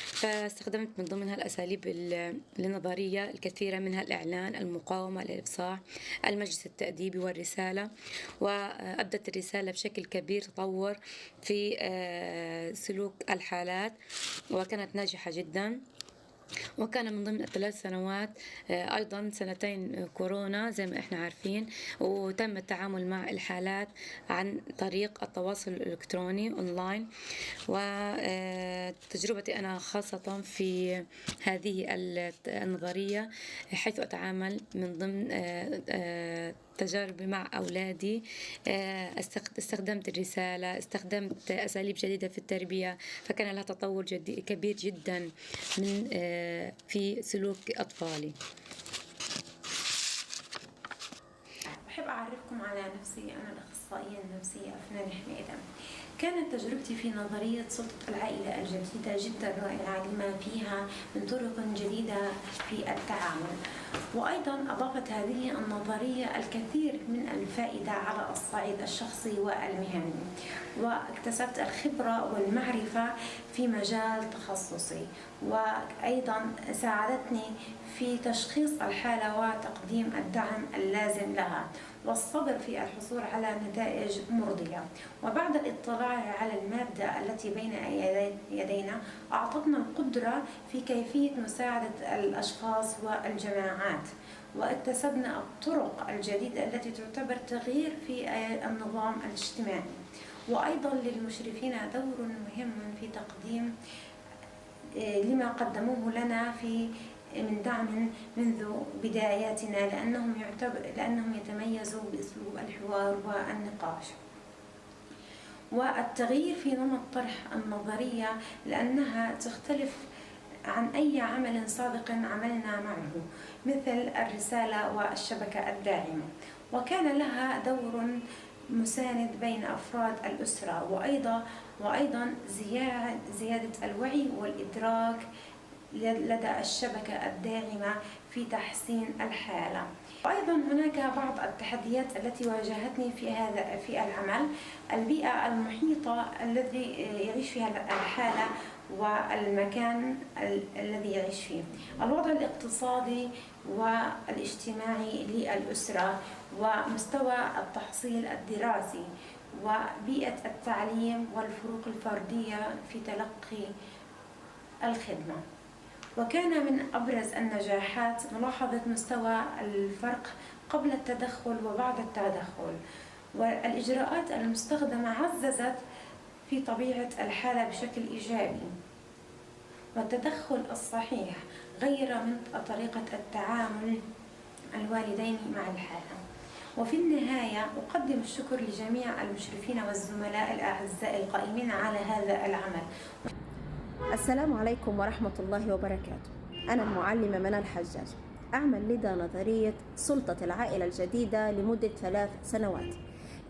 فاستخدمت من ضمنها الأساليب النظرية الكثيرة، منها الإعلان، المقاومة، الإفصاح، المجلس التأديبي والرسالة. وأبدت الرسالة بشكل كبير تطور في سلوك الحالات، وكانت ناجحة جدا. وكان من ضمن الثلاث سنوات أيضا سنتين كورونا زي ما إحنا عارفين، وتم التعامل مع الحالات عن طريق التواصل الإلكتروني أونلاين. وتجربتي أنا خاصة في هذه النظرية، حيث أتعامل من ضمن تجاربي مع أولادي، استخدمت الرسالة، استخدمت أساليب جديدة في التربية، فكان لها تطور كبير جدا من في سلوك أطفالي. أحب أعرفكم على نفسي. أنا الأخصائية النفسية أفنان حميدة. كانت تجربتي في نظرية سلطة العائلة الجديدة جدا رائعة، لما فيها من طرق جديدة في التعامل. وأيضا أضافت هذه النظرية الكثير من الفائدة على الصعيد الشخصي والمهني، واكتسبت الخبرة والمعرفة في مجال تخصصي، وأيضا ساعدتني في تشخيص الحالة وتقديم الدعم اللازم لها، والصبر في الحصول على نتائج مرضية. وبعد الاطلاع على المادة التي بين يدينا، أعطتنا القدرة في كيفية مساعدة الأشخاص والجماعات، واكتسبنا الطرق الجديدة التي تعتبر تغيير في النظام الاجتماعي. وأيضا للمشرفين دور مهم في تقديم لما قدموه لنا من دعم منذ بداياتنا، لأنهم يتميزوا بأسلوب الحوار والنقاش والتغيير في نمط طرح النظرية، لأنها تختلف عن أي عمل سابق عملنا معه، مثل الرسالة والشبكة الداعمة. وكان لها دور مساند بين أفراد الأسرة، وأيضا زيادة الوعي والإدراك لدى الشبكة الداعمة في تحسين الحالة. وأيضا هناك بعض التحديات التي واجهتني في العمل: البيئة المحيطة الذي يعيش فيها الحالة والمكان الذي يعيش فيه، الوضع الاقتصادي والاجتماعي للأسرة، ومستوى التحصيل الدراسي، وبيئة التعليم، والفروق الفردية في تلقي الخدمة. وكان من أبرز النجاحات ملاحظة مستوى الفرق قبل التدخل وبعد التدخل، والإجراءات المستخدمة عززت في طبيعة الحالة بشكل إيجابي، والتدخل الصحيح غير من طريقة التعامل الوالدين مع الحالة. وفي النهاية أقدم الشكر لجميع المشرفين والزملاء الأعزاء القائمين على هذا العمل. السلام عليكم ورحمة الله وبركاته. أنا المعلمة منى الحجاج، أعمل لدى نظرية سلطة العائلة الجديدة لمدة 3 سنوات.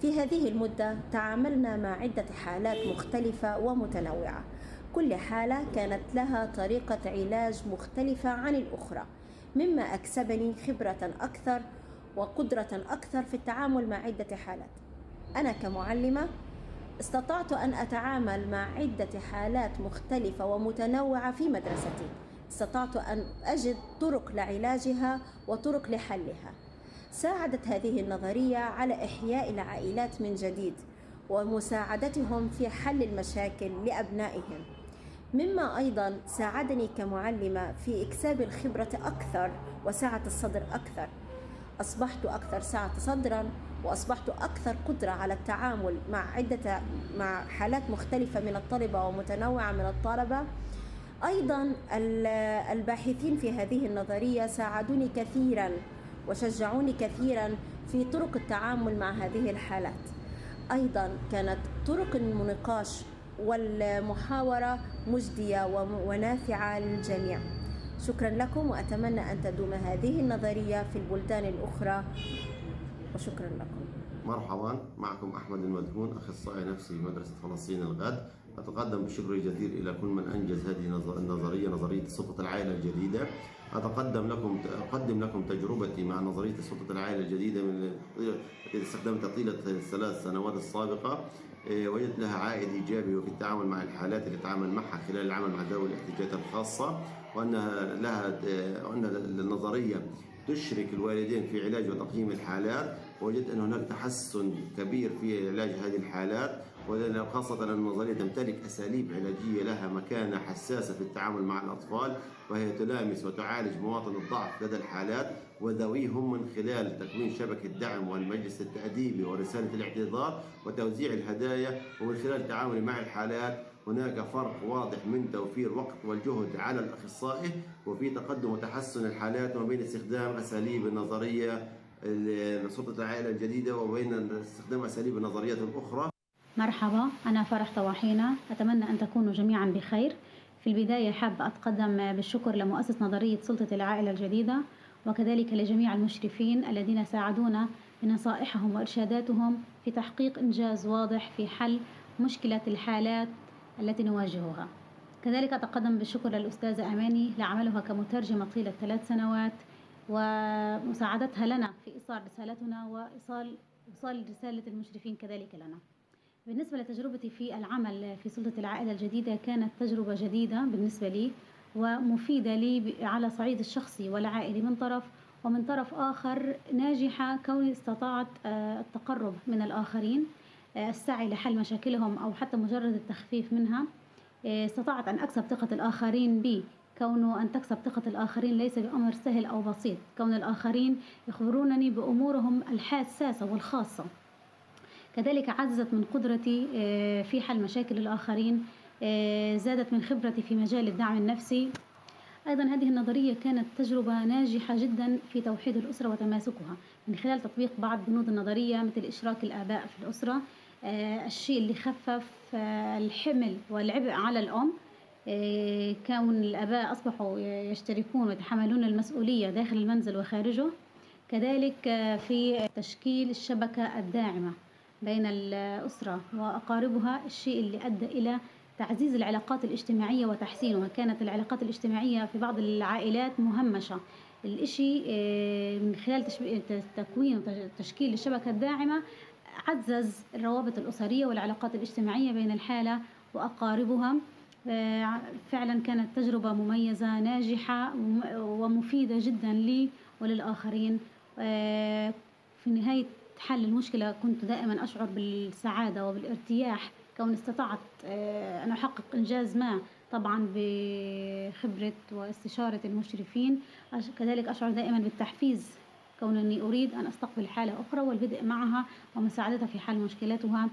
في هذه المدة تعاملنا مع عدة حالات مختلفة ومتنوعة، كل حالة كانت لها طريقة علاج مختلفة عن الأخرى، مما أكسبني خبرة أكثر وقدرة أكثر في التعامل مع عدة حالات. أنا كمعلمة استطعت أن أتعامل مع عدة حالات مختلفة ومتنوعة في مدرستي، استطعت أن أجد طرق لعلاجها وطرق لحلها. ساعدت هذه النظرية على إحياء العائلات من جديد ومساعدتهم في حل المشاكل لأبنائهم، مما أيضا ساعدني كمعلمة في إكساب الخبرة أكثر وسعة الصدر أكثر. أصبحت أكثر سعة صدرا، وأصبحت أكثر قدرة على التعامل مع حالات مختلفة من الطلبة ومتنوعة من الطلبة. أيضا الباحثين في هذه النظرية ساعدوني كثيرا وشجعوني كثيرا في طرق التعامل مع هذه الحالات. أيضا كانت طرق النقاش والمحاورة مجدية ونافعة للجميع. شكرا لكم، وأتمنى أن تدوم هذه النظرية في البلدان الأخرى، وشكرا لكم. مرحبا، معكم أحمد المدهون، أخصائي نفسي بمدرسة فلسطين الغد. أتقدم بالشكر الجزيل إلى كل من أنجز هذه النظرية، نظرية سلطة العائلة الجديدة. أقدم لكم تجربتي مع نظرية سلطة العائلة الجديدة التي استخدمتها طيلة ال3 سنوات السابقة. وجدت لها عائد إيجابي وفي التعامل مع الحالات اللي أتعامل معها خلال العمل مع ذوي الاحتياجات الخاصة، وأن النظرية تشرك الوالدين في علاج وتقييم الحالات. وجدت أن هناك تحسن كبير في علاج هذه الحالات، وخاصة أن النظرية تمتلك أساليب علاجية لها مكانة حساسة في التعامل مع الأطفال، وهي تلامس وتعالج مواطن الضعف لدى الحالات وذويهم من خلال تكوين شبكة دعم والمجلس التأديبي ورسالة الاعتذار وتوزيع الهدايا. ومن خلال التعامل مع الحالات هناك فرق واضح من توفير وقت والجهد على الأخصائي وفي تقدم وتحسن الحالات، وما بين استخدام أساليب النظرية سلطة العائلة الجديدة وبين استخدام أساليب النظريات الأخرى. مرحبا، أنا فرح طواحينة، أتمنى أن تكونوا جميعا بخير. في البداية حاب أتقدم بالشكر لمؤسس نظرية سلطة العائلة الجديدة، وكذلك لجميع المشرفين الذين ساعدونا بنصائحهم وإرشاداتهم في تحقيق إنجاز واضح في حل مشكلة الحالات التي نواجهها. كذلك أتقدم بالشكر للأستاذة أماني لعملها كمترجمة طيلة 3 سنوات ومساعدتها لنا في إيصال رسالتنا وإيصال رسالة المشرفين كذلك لنا. بالنسبة لتجربتي في العمل في سلطة العائلة الجديدة، كانت تجربة جديدة بالنسبة لي ومفيدة لي على صعيد الشخصي والعائلي من طرف، ومن طرف آخر ناجحة كوني استطاعت التقرب من الآخرين، السعي لحل مشاكلهم أو حتى مجرد التخفيف منها. استطاعت أن أكسب ثقة الآخرين بي، كونه أن تكسب ثقة الآخرين ليس بأمر سهل أو بسيط، كون الآخرين يخبرونني بأمورهم الحساسة والخاصة. كذلك عززت من قدرتي في حل مشاكل الآخرين، زادت من خبرتي في مجال الدعم النفسي. أيضا هذه النظرية كانت تجربة ناجحة جدا في توحيد الأسرة وتماسكها من خلال تطبيق بعض بنود النظرية مثل إشراك الآباء في الأسرة، الشيء اللي خفف الحمل والعبء على الأم، كون الآباء أصبحوا يشتركون ويتحملون المسؤولية داخل المنزل وخارجه. كذلك في تشكيل الشبكة الداعمة بين الأسرة وأقاربها، الشيء اللي أدى إلى تعزيز العلاقات الاجتماعية وتحسينها. كانت العلاقات الاجتماعية في بعض العائلات مهمشة، الإشي من خلال تكوين وتشكيل الشبكة الداعمة عزز الروابط الأسرية والعلاقات الاجتماعية بين الحالة وأقاربها. فعلا كانت تجربة مميزة ناجحة ومفيدة جدا لي وللآخرين. في نهاية حل المشكلة كنت دائما أشعر بالسعادة وبالارتياح، كون استطعت أن أحقق إنجاز ما، طبعا بخبرة واستشارة المشرفين. كذلك أشعر دائما بالتحفيز، كون أني أريد أن أستقبل حالة أخرى والبدء معها ومساعدتها في حل مشكلاتها.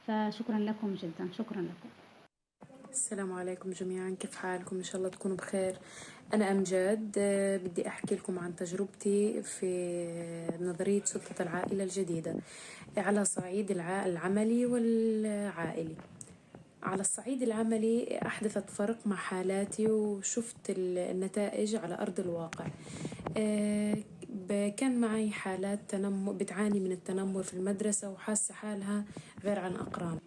فشكرا لكم جدا، شكرا لكم. السلام عليكم جميعا، كيف حالكم؟ إن شاء الله تكونوا بخير. أنا أمجد، بدي أحكي لكم عن تجربتي في نظرية سلطة العائلة الجديدة على صعيد العملي والعائلي. على الصعيد العملي أحدثت فرق مع حالاتي وشفت النتائج على أرض الواقع. كان معي حالات بتعاني من التنمر في المدرسة وحاسة حالها غير عن أقران.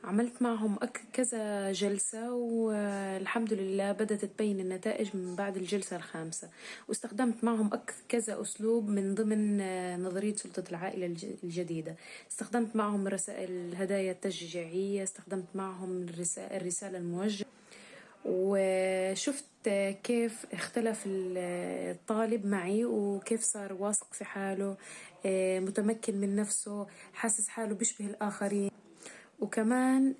عملت معهم كذا جلسة والحمد لله بدأت تبين النتائج من بعد الجلسة ال5، واستخدمت معهم كذا أسلوب من ضمن نظرية سلطة العائلة الجديدة. استخدمت معهم رسائل الهدايا التشجيعية، استخدمت معهم الرسالة الموجهة، وشفت كيف اختلف الطالب معي وكيف صار واثق في حاله، متمكن من نفسه، حاسس حاله بيشبه الآخرين. وكمان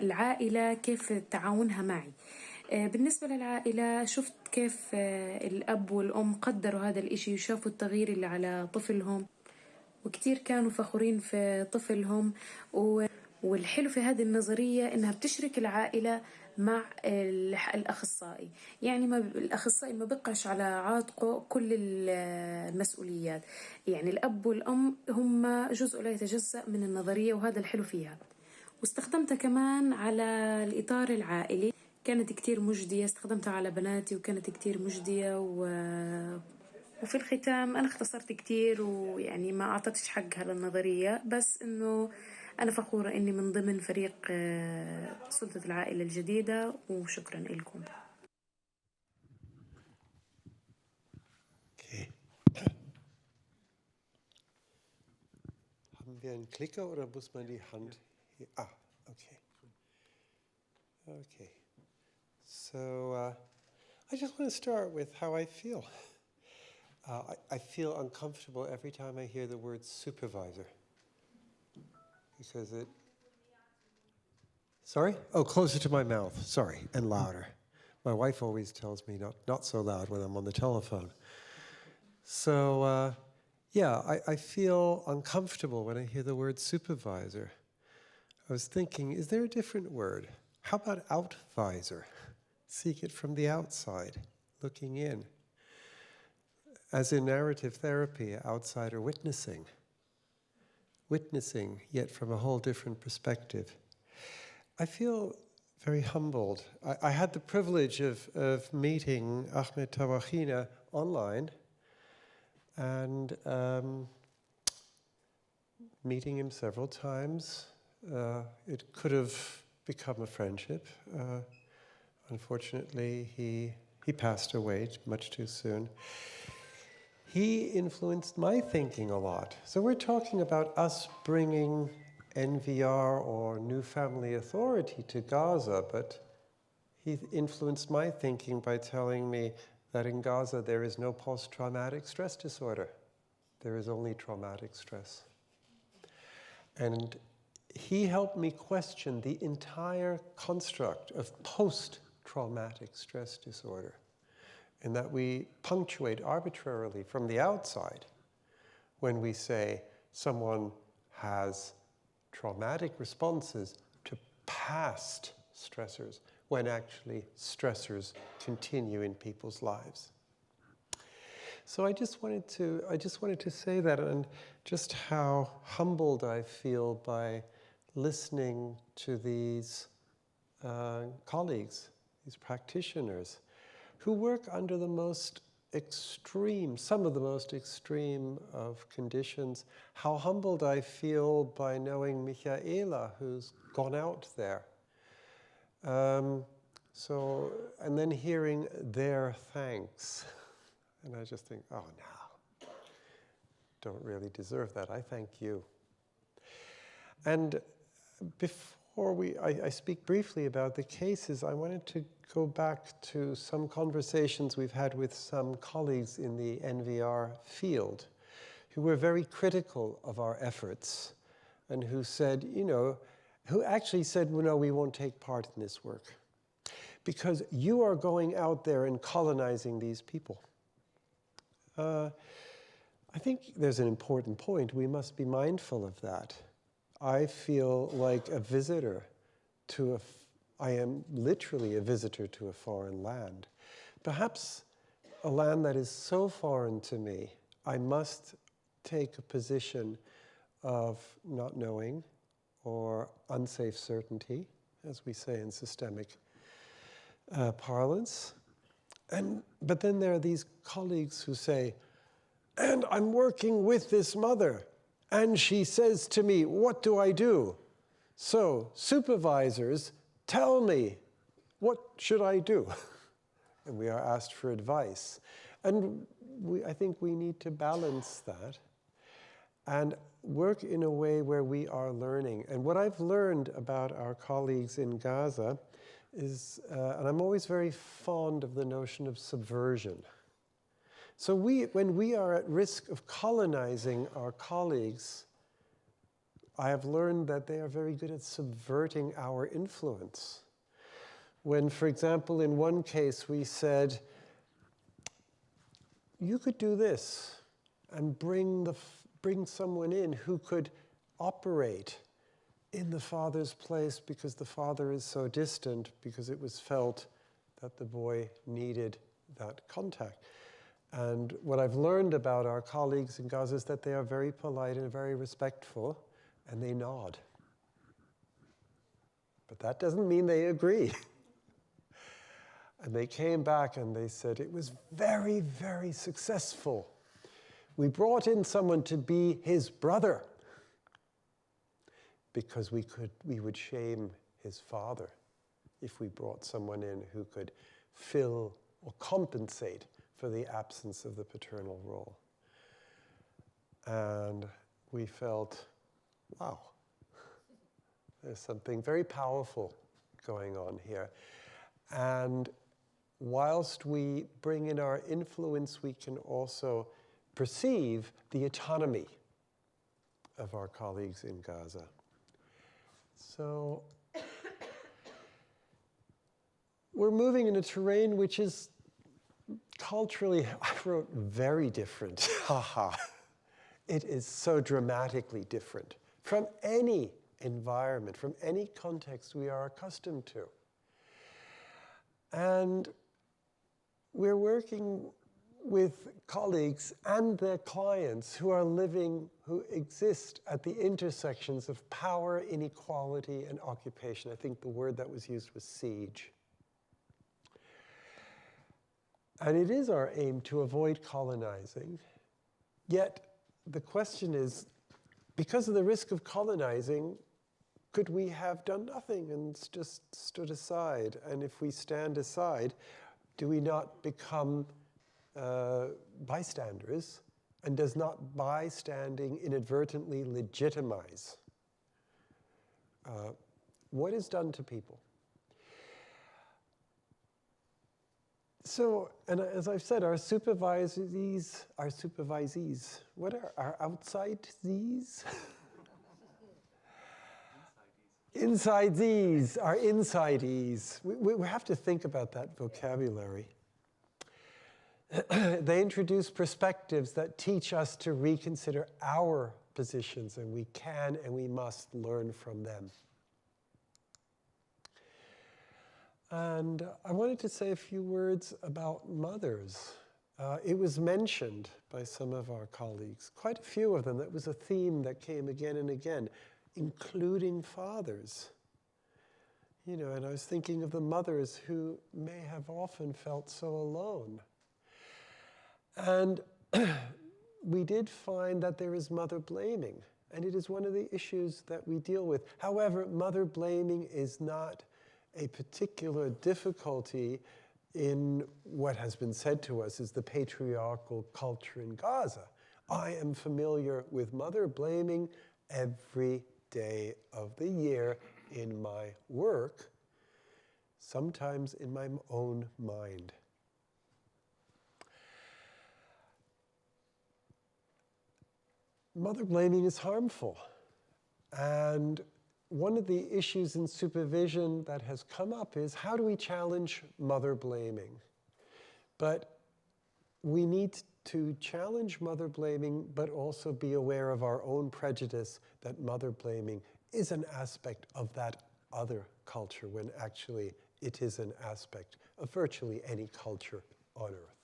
العائلة كيف تعاونها معي. بالنسبة للعائلة شفت كيف الأب والأم قدروا هذا الإشي وشافوا التغيير اللي على طفلهم، وكتير كانوا فخورين في طفلهم. والحلو في هذه النظرية إنها بتشرك العائلة مع الأخصائي، يعني الأخصائي ما بقاش على عاتقه كل المسؤوليات، يعني الأب والأم هم جزء لا يتجزأ من النظرية، وهذا الحلو فيها. واستخدمتها كمان على الإطار العائلي، كانت كتير مجدية، استخدمتها على بناتي وكانت كتير مجدية. وفي الختام أنا اختصرت كتير ويعني ما أعطتش حقها للنظرية، بس إنه أنا فخورة إني من ضمن فريق سلطة العائلة الجديدة وشكرا لكم. Haben wir einen Klicker oder muss man die Hand hier? Ah, okay. Okay. So I just want to start with how I feel. I feel uncomfortable every time I hear the word supervisor. Because it... Sorry? Oh, closer to my mouth. Sorry, and louder. My wife always tells me not so loud when I'm on the telephone. So, yeah, I feel uncomfortable when I hear the word supervisor. I was thinking, is there a different word? How about outvisor? Seek it from the outside, looking in. As in narrative therapy, outsider witnessing. Witnessing, yet from a whole different perspective. I feel very humbled. I had the privilege of meeting Ahmed Tawahina online and meeting him several times. It could have become a friendship. Unfortunately, he passed away much too soon. He influenced my thinking a lot. So we're talking about us bringing NVR or New Family Authority to Gaza, but he influenced my thinking by telling me that in Gaza there is no post-traumatic stress disorder. There is only traumatic stress. And he helped me question the entire construct of post-traumatic stress disorder, in that we punctuate arbitrarily from the outside when we say someone has traumatic responses to past stressors, when actually stressors continue in people's lives. So I just wanted to say that, and just how humbled I feel by listening to these colleagues, these practitioners, who work under the most extreme, some of the most extreme of conditions. How humbled I feel by knowing Michaela, who's gone out there. And then hearing their thanks. And I just think, oh no, don't really deserve that. I thank you. And before I speak briefly about the cases, I wanted to go back to some conversations we've had with some colleagues in the NVR field who were very critical of our efforts and who said, who actually said, well, no, we won't take part in this work because you are going out there and colonizing these people. I think there's an important point. We must be mindful of that. I feel like a visitor to I am literally a visitor to a foreign land. Perhaps a land that is so foreign to me, I must take a position of not knowing or unsafe certainty, as we say in systemic parlance. But then there are these colleagues who say, and I'm working with this mother, and she says to me, what do I do? So, supervisors, tell me, what should I do? And we are asked for advice. And I think we need to balance that and work in a way where we are learning. And what I've learned about our colleagues in Gaza is, and I'm always very fond of the notion of subversion. So when we are at risk of colonizing our colleagues, I have learned that they are very good at subverting our influence. When, for example, in one case we said, you could do this and bring someone in who could operate in the father's place because the father is so distant, because it was felt that the boy needed that contact. And what I've learned about our colleagues in Gaza is that they are very polite and very respectful, and they nod. But that doesn't mean they agree. And they came back and they said, it was very, very successful. We brought in someone to be his brother. because we would shame his father if we brought someone in who could fill or compensate for the absence of the paternal role. And we felt, wow, there's something very powerful going on here. And whilst we bring in our influence, we can also perceive the autonomy of our colleagues in Gaza. So we're moving in a terrain which is culturally, I wrote, very different. Haha. It is so dramatically different from any environment, from any context we are accustomed to. And we're working with colleagues and their clients who are living, who exist at the intersections of power, inequality, and occupation. I think the word that was used was siege. And it is our aim to avoid colonizing. Yet the question is, because of the risk of colonizing, could we have done nothing and just stood aside? And if we stand aside, do we not become bystanders? And does not bystanding inadvertently legitimize what is done to people? So, and as I've said, our supervisees, what are our outsidees? Insidees, our insidees. We have to think about that vocabulary. They introduce perspectives that teach us to reconsider our positions, and we can and we must learn from them. And I wanted to say a few words about mothers. It was mentioned by some of our colleagues, quite a few of them. That was a theme that came again and again, including fathers. You know, and I was thinking of the mothers who may have often felt so alone. And we did find that there is mother blaming, and it is one of the issues that we deal with. However, mother blaming is not a particular difficulty in what has been said to us is the patriarchal culture in Gaza. I am familiar with mother blaming every day of the year in my work, sometimes in my own mind. Mother blaming is harmful, and one of the issues in supervision that has come up is how do we challenge mother blaming? But we need to challenge mother blaming, but also be aware of our own prejudice that mother blaming is an aspect of that other culture, when actually it is an aspect of virtually any culture on earth.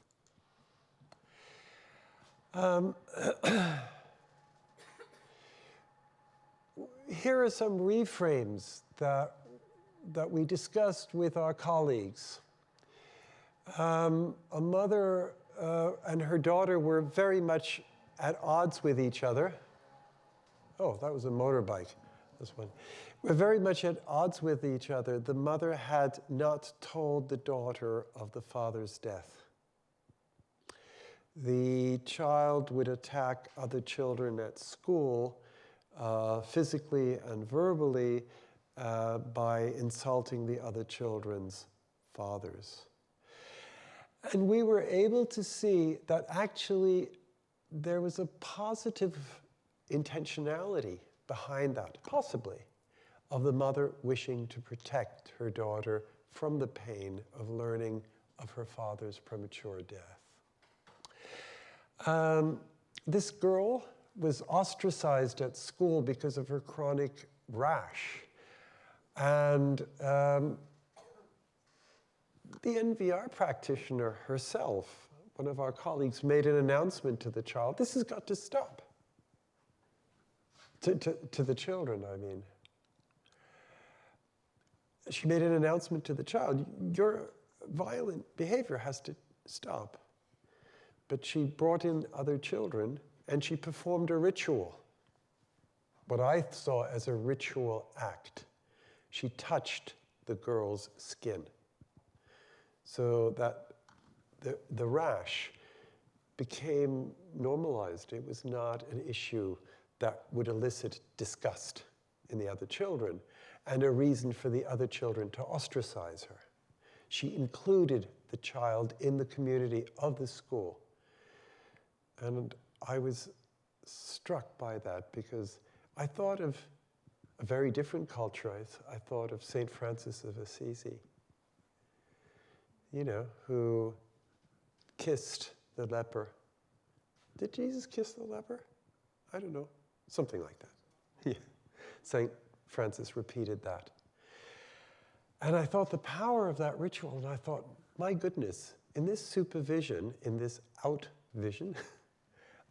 Here are some reframes that we discussed with our colleagues. A mother and her daughter were very much at odds with each other. Oh, that was a motorbike, this one. We're very much at odds with each other. The mother had not told the daughter of the father's death. The child would attack other children at school, physically and verbally, by insulting the other children's fathers. And we were able to see that actually there was a positive intentionality behind that, possibly, of the mother wishing to protect her daughter from the pain of learning of her father's premature death. This girl was ostracized at school because of her chronic rash. And the NVR practitioner herself, one of our colleagues, made an announcement to the child. This has got to stop. To the children, I mean. She made an announcement to the child. Your violent behavior has to stop. But she brought in other children, and she performed a ritual. what I saw as a ritual act. She touched the girl's skin so that the rash became normalized. It was not an issue that would elicit disgust in the other children and a reason for the other children to ostracize her. She included the child in the community of the school. And I was struck by that because I thought of a very different culture. I thought of St. Francis of Assisi, you know, who kissed the leper. Did Jesus kiss the leper? I don't know. Something like that. Yeah. St. Francis repeated that. And I thought the power of that ritual, and I thought, my goodness, in this supervision, in this out-vision,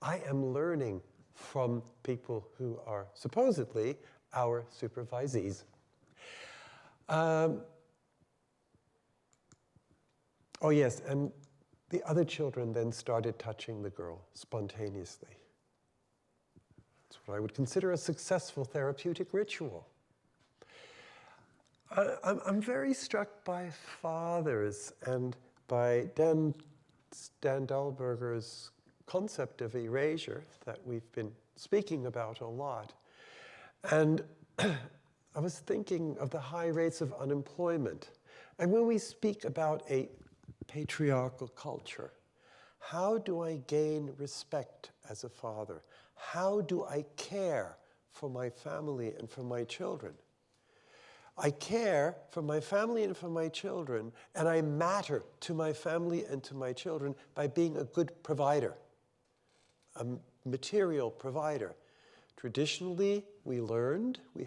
I am learning from people who are supposedly our supervisees. Oh yes, and the other children then started touching the girl spontaneously. That's what I would consider a successful therapeutic ritual. I'm very struck by fathers and by Dan Dahlberger's concept of erasure that we've been speaking about a lot. And I was thinking of the high rates of unemployment. And when we speak about a patriarchal culture, how do I gain respect as a father? How do I care for my family and for my children? I care for my family and for my children, and I matter to my family and to my children by being a good provider, a material provider. Traditionally, we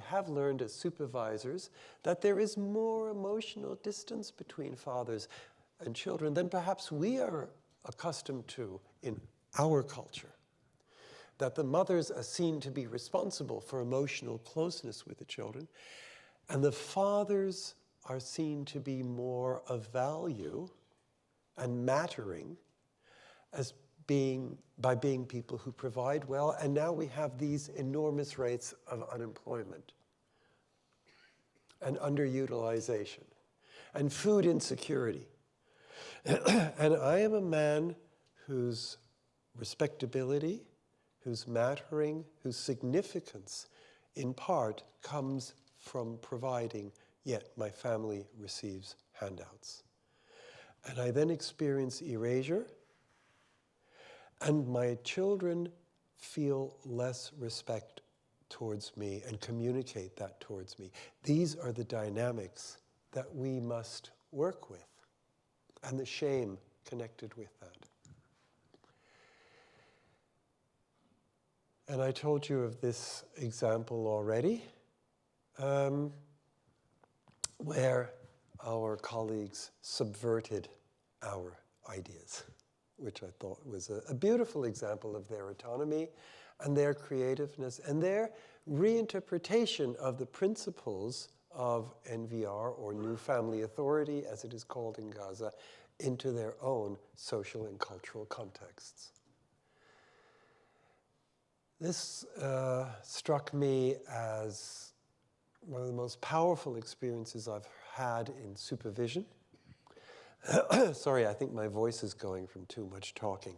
have learned as supervisors that there is more emotional distance between fathers and children than perhaps we are accustomed to in our culture. That the mothers are seen to be responsible for emotional closeness with the children, and the fathers are seen to be more of value and mattering by being people who provide well, and now we have these enormous rates of unemployment and underutilization and food insecurity. And I am a man whose respectability, whose mattering, whose significance, in part, comes from providing, yet my family receives handouts. And I then experience erasure, and my children feel less respect towards me and communicate that towards me. These are the dynamics that we must work with, and the shame connected with that. And I told you of this example already, where our colleagues subverted our ideas, which I thought was a beautiful example of their autonomy and their creativeness and their reinterpretation of the principles of NVR, or New Family Authority, as it is called in Gaza, into their own social and cultural contexts. This struck me as one of the most powerful experiences I've had in supervision. Sorry, I think my voice is going from too much talking.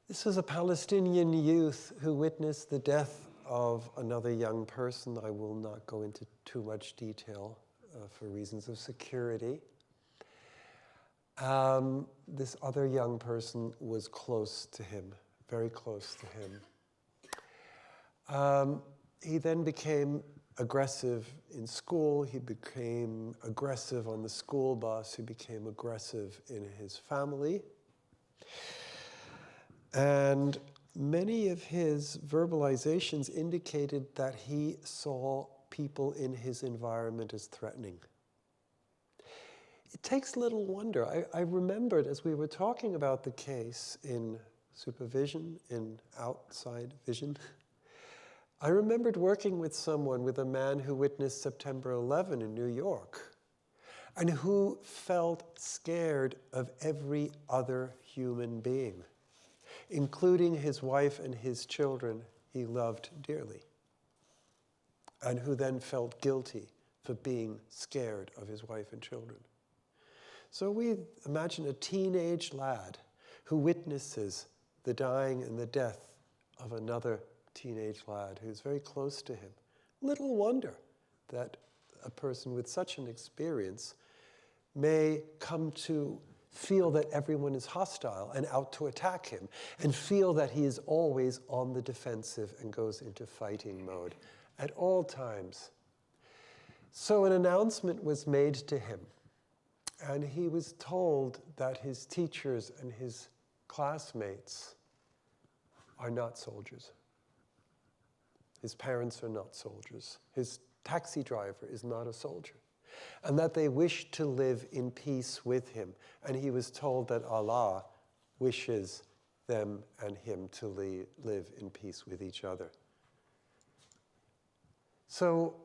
This was a Palestinian youth who witnessed the death of another young person. I will not go into too much detail for reasons of security. This other young person was close to him, very close to him. He then became aggressive in school. He became aggressive on the school bus. He became aggressive in his family. And many of his verbalizations indicated that he saw people in his environment as threatening. It takes little wonder. I remembered as we were talking about the case in supervision, in outside vision, I remembered working with someone, with a man who witnessed September 11 in New York, and who felt scared of every other human being. including his wife and his children he loved dearly, and who then felt guilty for being scared of his wife and children. So we imagine a teenage lad who witnesses the dying and the death of another teenage lad who's very close to him. Little wonder that a person with such an experience may come to feel that everyone is hostile and out to attack him, and feel that he is always on the defensive and goes into fighting mode at all times. So an announcement was made to him, and he was told that his teachers and his classmates are not soldiers. His parents are not soldiers. His taxi driver is not a soldier. And that they wish to live in peace with him. And he was told that Allah wishes them and him to live in peace with each other. So,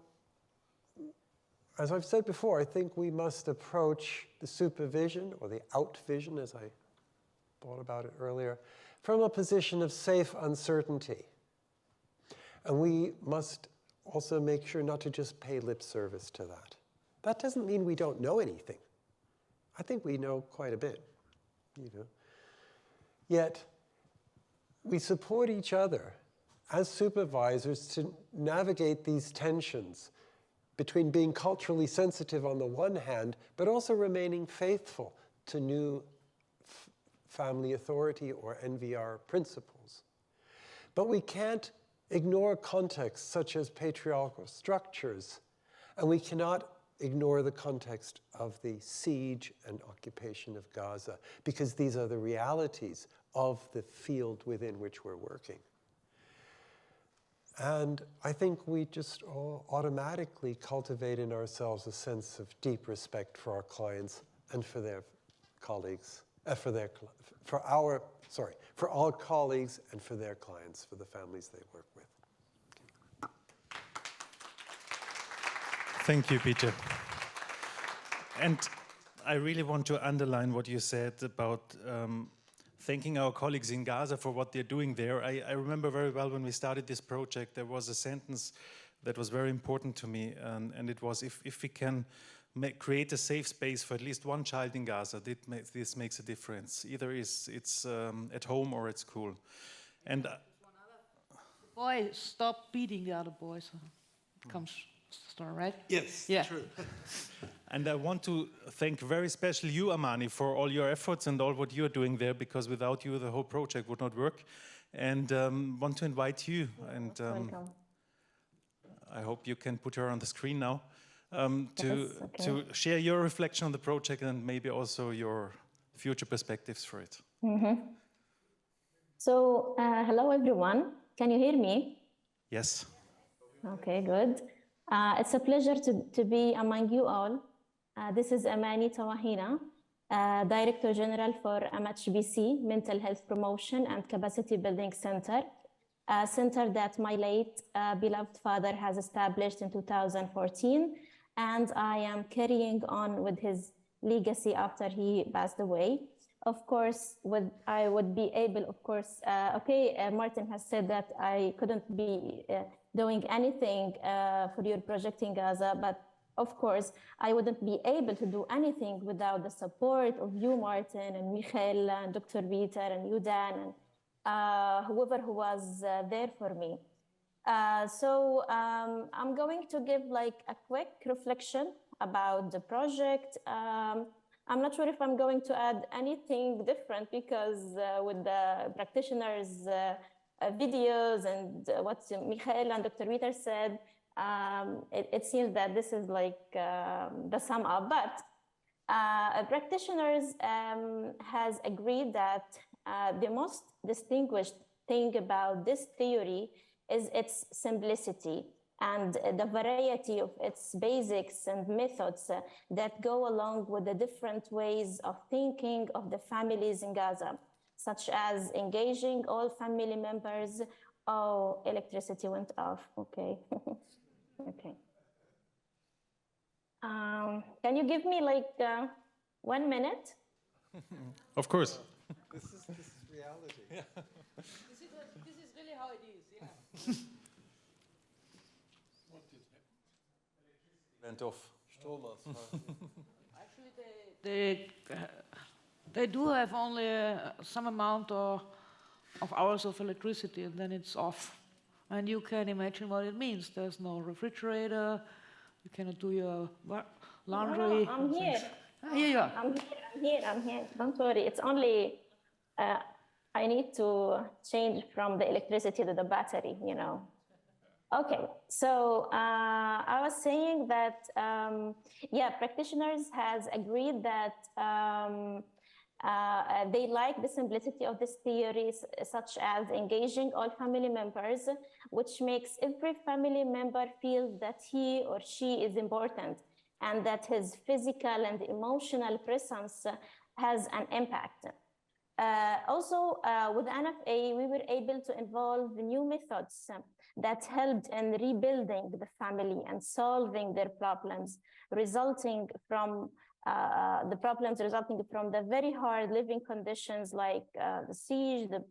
as I've said before, I think we must approach the supervision, or the outvision, as I thought about it earlier, from a position of safe uncertainty. And we must also make sure not to just pay lip service to that. That doesn't mean we don't know anything. I think we know quite a bit, Yet, we support each other as supervisors to navigate these tensions between being culturally sensitive on the one hand, but also remaining faithful to new family authority or NVR principles. But we can't ignore contexts such as patriarchal structures, and we cannot ignore the context of the siege and occupation of Gaza, because these are the realities of the field within which we're working. And I think we just all automatically cultivate in ourselves a sense of deep respect for our clients and for their colleagues, for all colleagues and for their clients, for the families they work with. Thank you, Peter. And I really want to underline what you said about thanking our colleagues in Gaza for what they're doing there. I remember very well when we started this project, there was a sentence that was very important to me, and it was, if we can create a safe space for at least one child in Gaza, this makes a difference. Either it's at home or at school. And boy, stop beating the other boys. It comes, right? Yes, yeah. True. And I want to thank very specially you, Amani, for all your efforts and all what you're doing there, because without you, the whole project would not work. And want to invite you, and I hope you can put her on the screen now, to share your reflection on the project and maybe also your future perspectives for it. Mm-hmm. So, hello everyone. Can you hear me? Yes. Okay, good. It's a pleasure to be among you all. This is Amani Tawahina, Director General for MHBC, Mental Health Promotion and Capacity Building Center, a center that my late beloved father has established in 2014, and I am carrying on with his legacy after he passed away. Of course, I would be able, of course, Martin has said that I couldn't be doing anything for your project in Gaza, but of course, I wouldn't be able to do anything without the support of you, Martin, and Michael, and Dr. Peter, and you, Dan, and whoever who was there for me. So I'm going to give like a quick reflection about the project. I'm not sure if I'm going to add anything different, because with the practitioners' videos and what Michael and Dr. Peter said, it seems that this is like the sum up. But practitioners has agreed that the most distinguished thing about this theory is its simplicity and the variety of its basics and methods that go along with the different ways of thinking of the families in Gaza, such as engaging all family members. Oh, electricity went off, okay. Okay. Can you give me like 1 minute? Of course. This is reality. This is really how it is, yeah. What did happen? Went off. Actually, they do have only some amount of hours of electricity, and then it's off. And you can imagine what it means. There's no refrigerator. You cannot do your laundry. No, I'm here. Here you are. I'm here. Don't worry. It's only I need to change from the electricity to the battery, you know. Okay, so I was saying that, practitioners has agreed that they like the simplicity of this theory, such as engaging all family members, which makes every family member feel that he or she is important and that his physical and emotional presence has an impact. Also, with NFA, we were able to involve new methods that helped in rebuilding the family and solving their problems, resulting from the very hard living conditions like the siege, the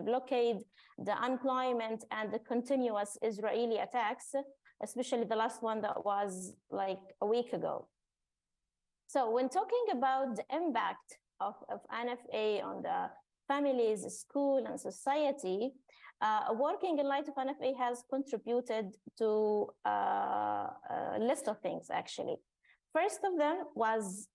blockade, the unemployment, and the continuous Israeli attacks, especially the last one that was like a week ago. So when talking about the impact of NFA on the families, school, and society, working in light of NFA has contributed to a list of things, actually. First of them was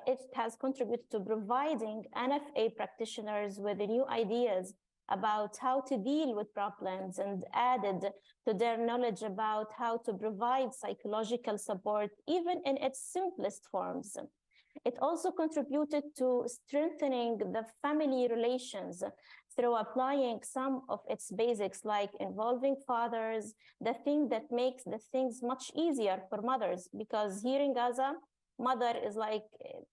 it has contributed to providing NFA practitioners with new ideas about how to deal with problems and added to their knowledge about how to provide psychological support, even in its simplest forms. It also contributed to strengthening the family relations through applying some of its basics, like involving fathers, the thing that makes the things much easier for mothers, because here in Gaza, mother is like,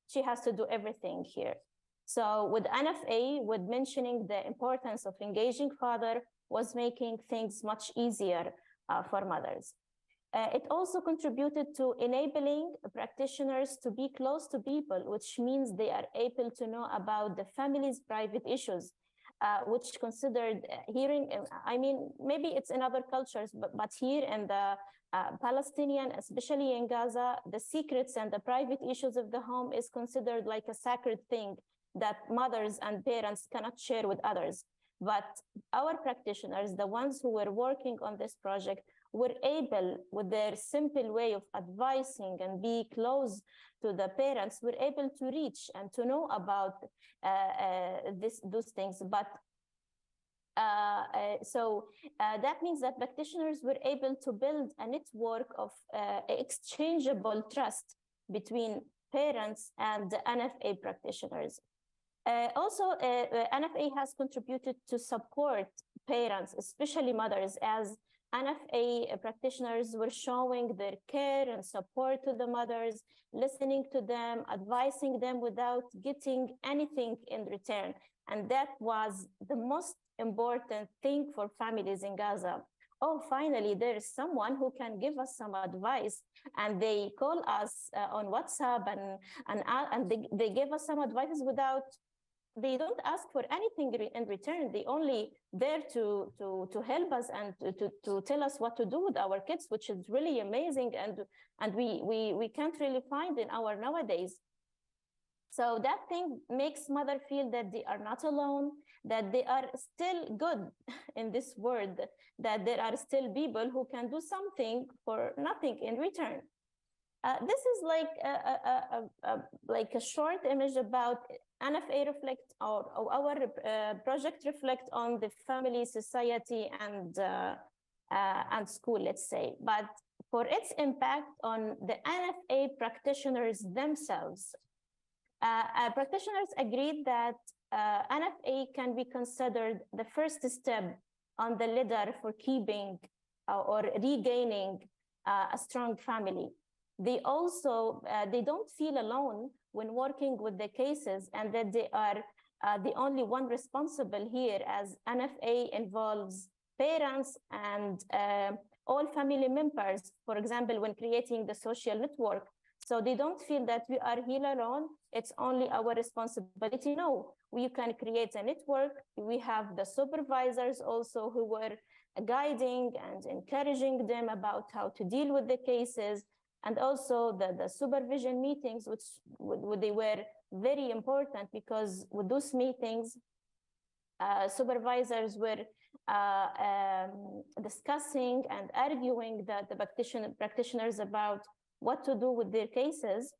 she has to do everything here. So with NFA, with mentioning the importance of engaging father, was making things much easier for mothers. It also contributed to enabling practitioners to be close to people, which means they are able to know about the family's private issues, which considered hearing, I mean, maybe it's in other cultures, but here in the Palestinian, especially in Gaza, the secrets and the private issues of the home is considered like a sacred thing that mothers and parents cannot share with others. But our practitioners, the ones who were working on this project, were able, with their simple way of advising and be close to the parents, were able to reach and to know about those things. But that means that practitioners were able to build a network of exchangeable trust between parents and the NFA practitioners. Also, NFA has contributed to support parents, especially mothers, as NFA practitioners were showing their care and support to the mothers, listening to them, advising them without getting anything in return. And that was the most important thing for families in Gaza. Oh, finally, there is someone who can give us some advice. And they call us on WhatsApp and they give us some advice without, they don't ask for anything in return. They only there to help us and to tell us what to do with our kids, which is really amazing. And we can't really find in our nowadays. So that thing makes mother feel that they are not alone, that they are still good in this world, that there are still people who can do something for nothing in return. This is like a short image about NFA reflect, or our project reflect on the family, society, and school, let's say. But for its impact on the NFA practitioners themselves, practitioners agreed that NFA can be considered the first step on the ladder for keeping or regaining a strong family. They also, they don't feel alone when working with the cases, and that they are the only one responsible here, as NFA involves parents and all family members, for example, when creating the social network. So they don't feel that we are here alone. it's only our responsibility. No, we can create a network. We have the supervisors also who were guiding and encouraging them about how to deal with the cases, and also the supervision meetings, which they were very important, because with those meetings, supervisors were discussing and arguing the practitioners about what to do with their cases.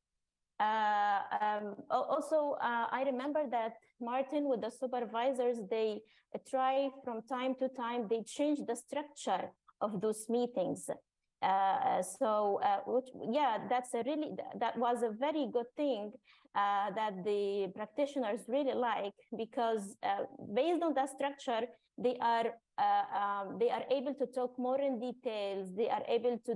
Also, I remember that Martin, with the supervisors, they try from time to time, they change the structure of those meetings. That was a very good thing that the practitioners really like, because based on that structure, they are able to talk more in details. They are able to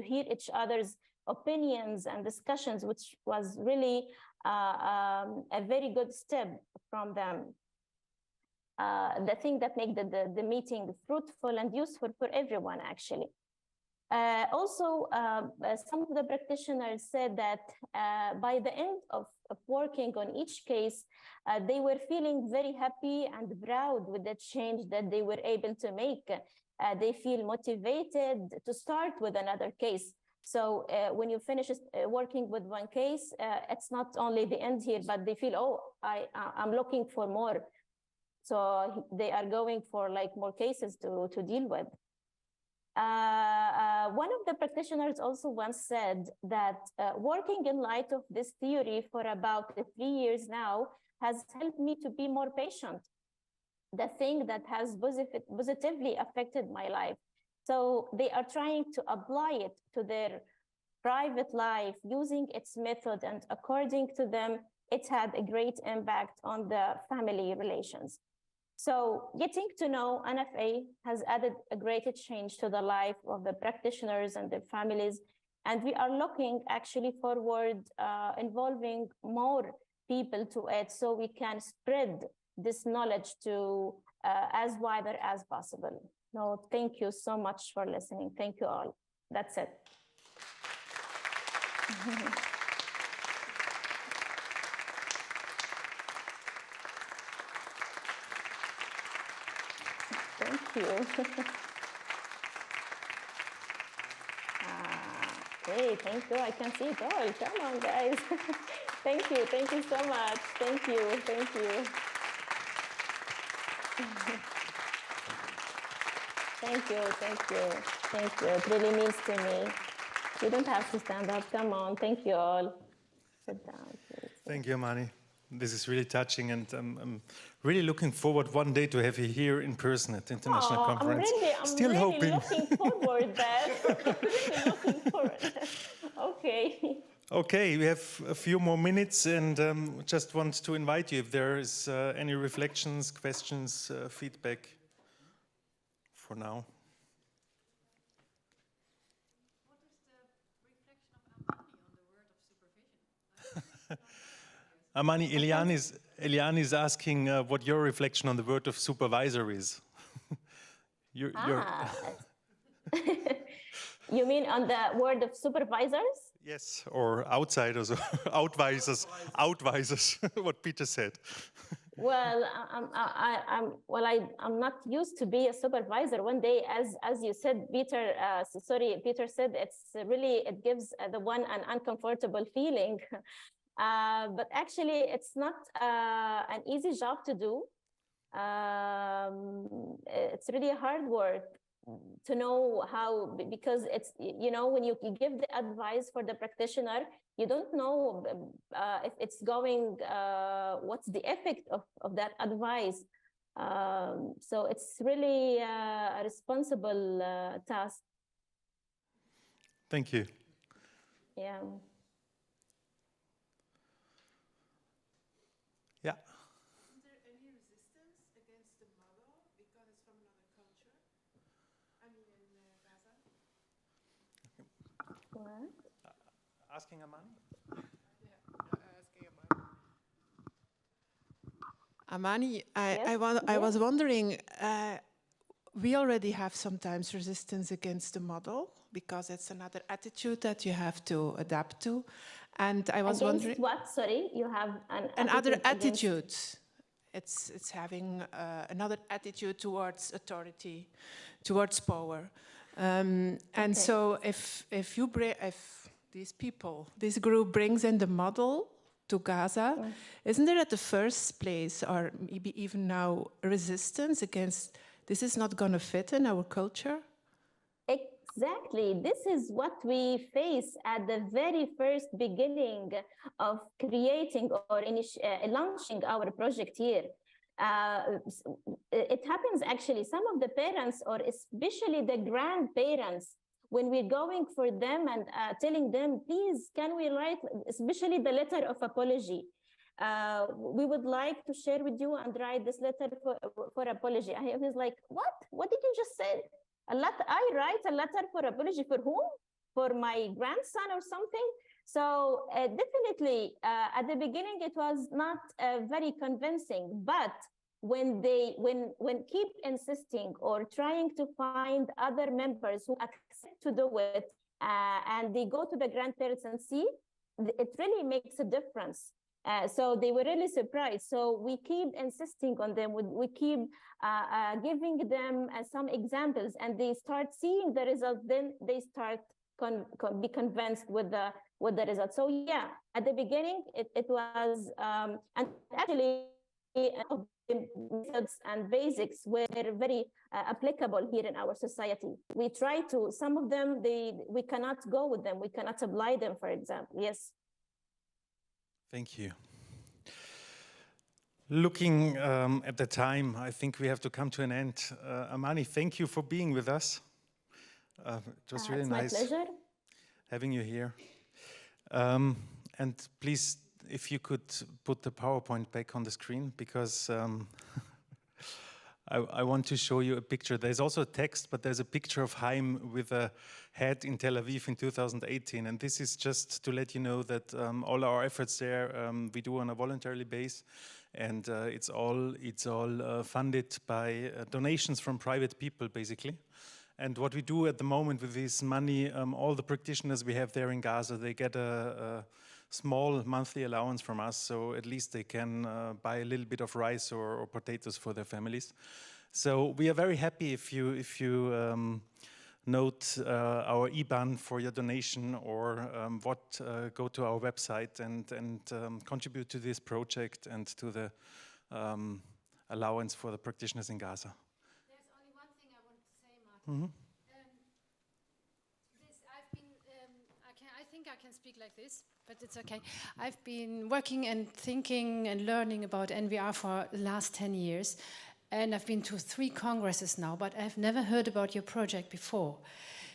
hear each other's opinions and discussions, which was really a very good step from them. The thing that made the meeting fruitful and useful for everyone, actually. Also, some of the practitioners said that by the end of working on each case, they were feeling very happy and proud with the change that they were able to make. They feel motivated to start with another case. So when you finish working with one case, it's not only the end here, but they feel, oh, I'm looking for more. So they are going for like more cases to deal with. One of the practitioners also once said that working in light of this theory for about 3 years now has helped me to be more patient, the thing that has positively affected my life. So they are trying to apply it to their private life using its method, and according to them, it had a great impact on the family relations. So getting to know NFA has added a great change to the life of the practitioners and their families. And we are looking actually forward, involving more people to it, so we can spread this knowledge to as wider as possible. No, thank you so much for listening. Thank you all. That's it. Thank you. Hey, thank you. I can see it all. Come on, guys. Thank you so much. Thank you. Thank you. It really means to me. You don't have to stand up. Come on. Thank you all. Sit down, please. Thank you, Amani. This is really touching, and I'm really looking forward one day to have you here in person at the international conference. I'm really looking forward that. Looking forward. Okay. Okay, we have a few more minutes, and just want to invite you if there is any reflections, questions, feedback for now. What is the reflection of Amani on the word of supervision? Amani, Eliane is asking what your reflection on the word of supervisor is. You mean on the word of supervisors? Yes, or outsiders, or outvisors, what Peter said. Well, I'm not used to be a supervisor. One day, as you said, Peter, Peter said it gives the one an uncomfortable feeling. But actually, it's not an easy job to do. It's really hard work to know how, because it's, when you give the advice for the practitioner, you don't know if it's going, what's the effect of that advice. So it's really a responsible task. Thank you. Yeah. Yeah. Isn't there any resistance against the model because it's from another culture? I mean, in Gaza? What? Asking Amani? Asking Amani. Yes? I was wondering, we already have sometimes resistance against the model, because it's another attitude that you have to adapt to. And I was Against wondering, what? Sorry, you have another against- attitude. It's having another attitude towards authority, towards power. And so if these people, this group brings in the model to Gaza, isn't there at the first place, or maybe even now, resistance against this is not going to fit in our culture? Exactly. This is what we face at the very first beginning of creating or launching our project here. It happens actually, some of the parents, or especially the grandparents, when we're going for them and telling them, please, can we write, especially the letter of apology. We would like to share with you and write this letter for apology. I was like, what? What did you just say? I write a letter for apology for whom? For my grandson or something? So definitely, at the beginning, it was not very convincing. But when keep insisting or trying to find other members who accept to do it, and they go to the grandparents and see, it really makes a difference. So they were really surprised. So we keep insisting on them. We keep giving them some examples, and they start seeing the results. Then they start be convinced with the results. So yeah, at the beginning it was, and actually the methods and basics were very applicable here in our society. We try to, some of them we cannot go with them. We cannot apply them, for example. Yes. Thank you. Looking at the time, I think we have to come to an end. Amani, thank you for being with us. It was really nice. It's my pleasure. Having you here. And please, if you could put the PowerPoint back on the screen, because I want to show you a picture. There's also a text, but there's a picture of Haim with a hat in Tel Aviv in 2018. And this is just to let you know that all our efforts there we do on a voluntary base. And it's all funded by donations from private people, basically. And what we do at the moment with this money, all the practitioners we have there in Gaza, they get a small monthly allowance from us, so at least they can buy a little bit of rice or potatoes for their families. So we are very happy if you note our IBAN for your donation, or go to our website and contribute to this project and to the allowance for the practitioners in Gaza. There's only one thing I want to say, Martin. Mm-hmm. I think I can speak like this, but it's okay. I've been working and thinking and learning about NVR for the last 10 years, and I've been to 3 congresses now, but I've never heard about your project before.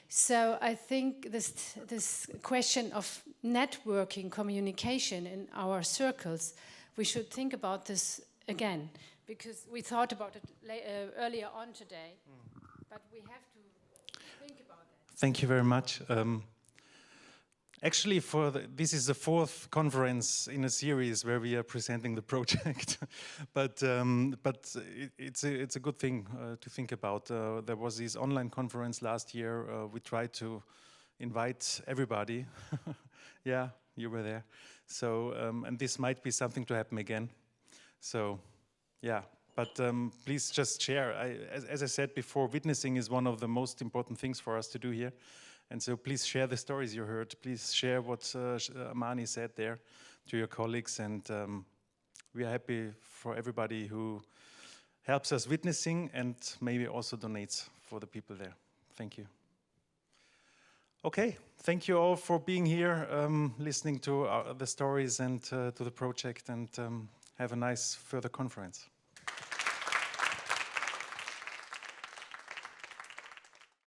So I think this question of networking, communication in our circles, we should think about this again, because we thought about it earlier on today, but we have to think about that. Thank you very much. Actually, this is the 4th conference in a series where we are presenting the project, but it's a good thing to think about. There was this online conference last year. We tried to invite everybody. Yeah, you were there. So and this might be something to happen again. So yeah, but please just share. As I said before, witnessing is one of the most important things for us to do here. And so please share the stories you heard. Please share what Amani said there to your colleagues. And we are happy for everybody who helps us witnessing and maybe also donates for the people there. Thank you. Okay, thank you all for being here, listening to the stories and to the project, and have a nice further conference.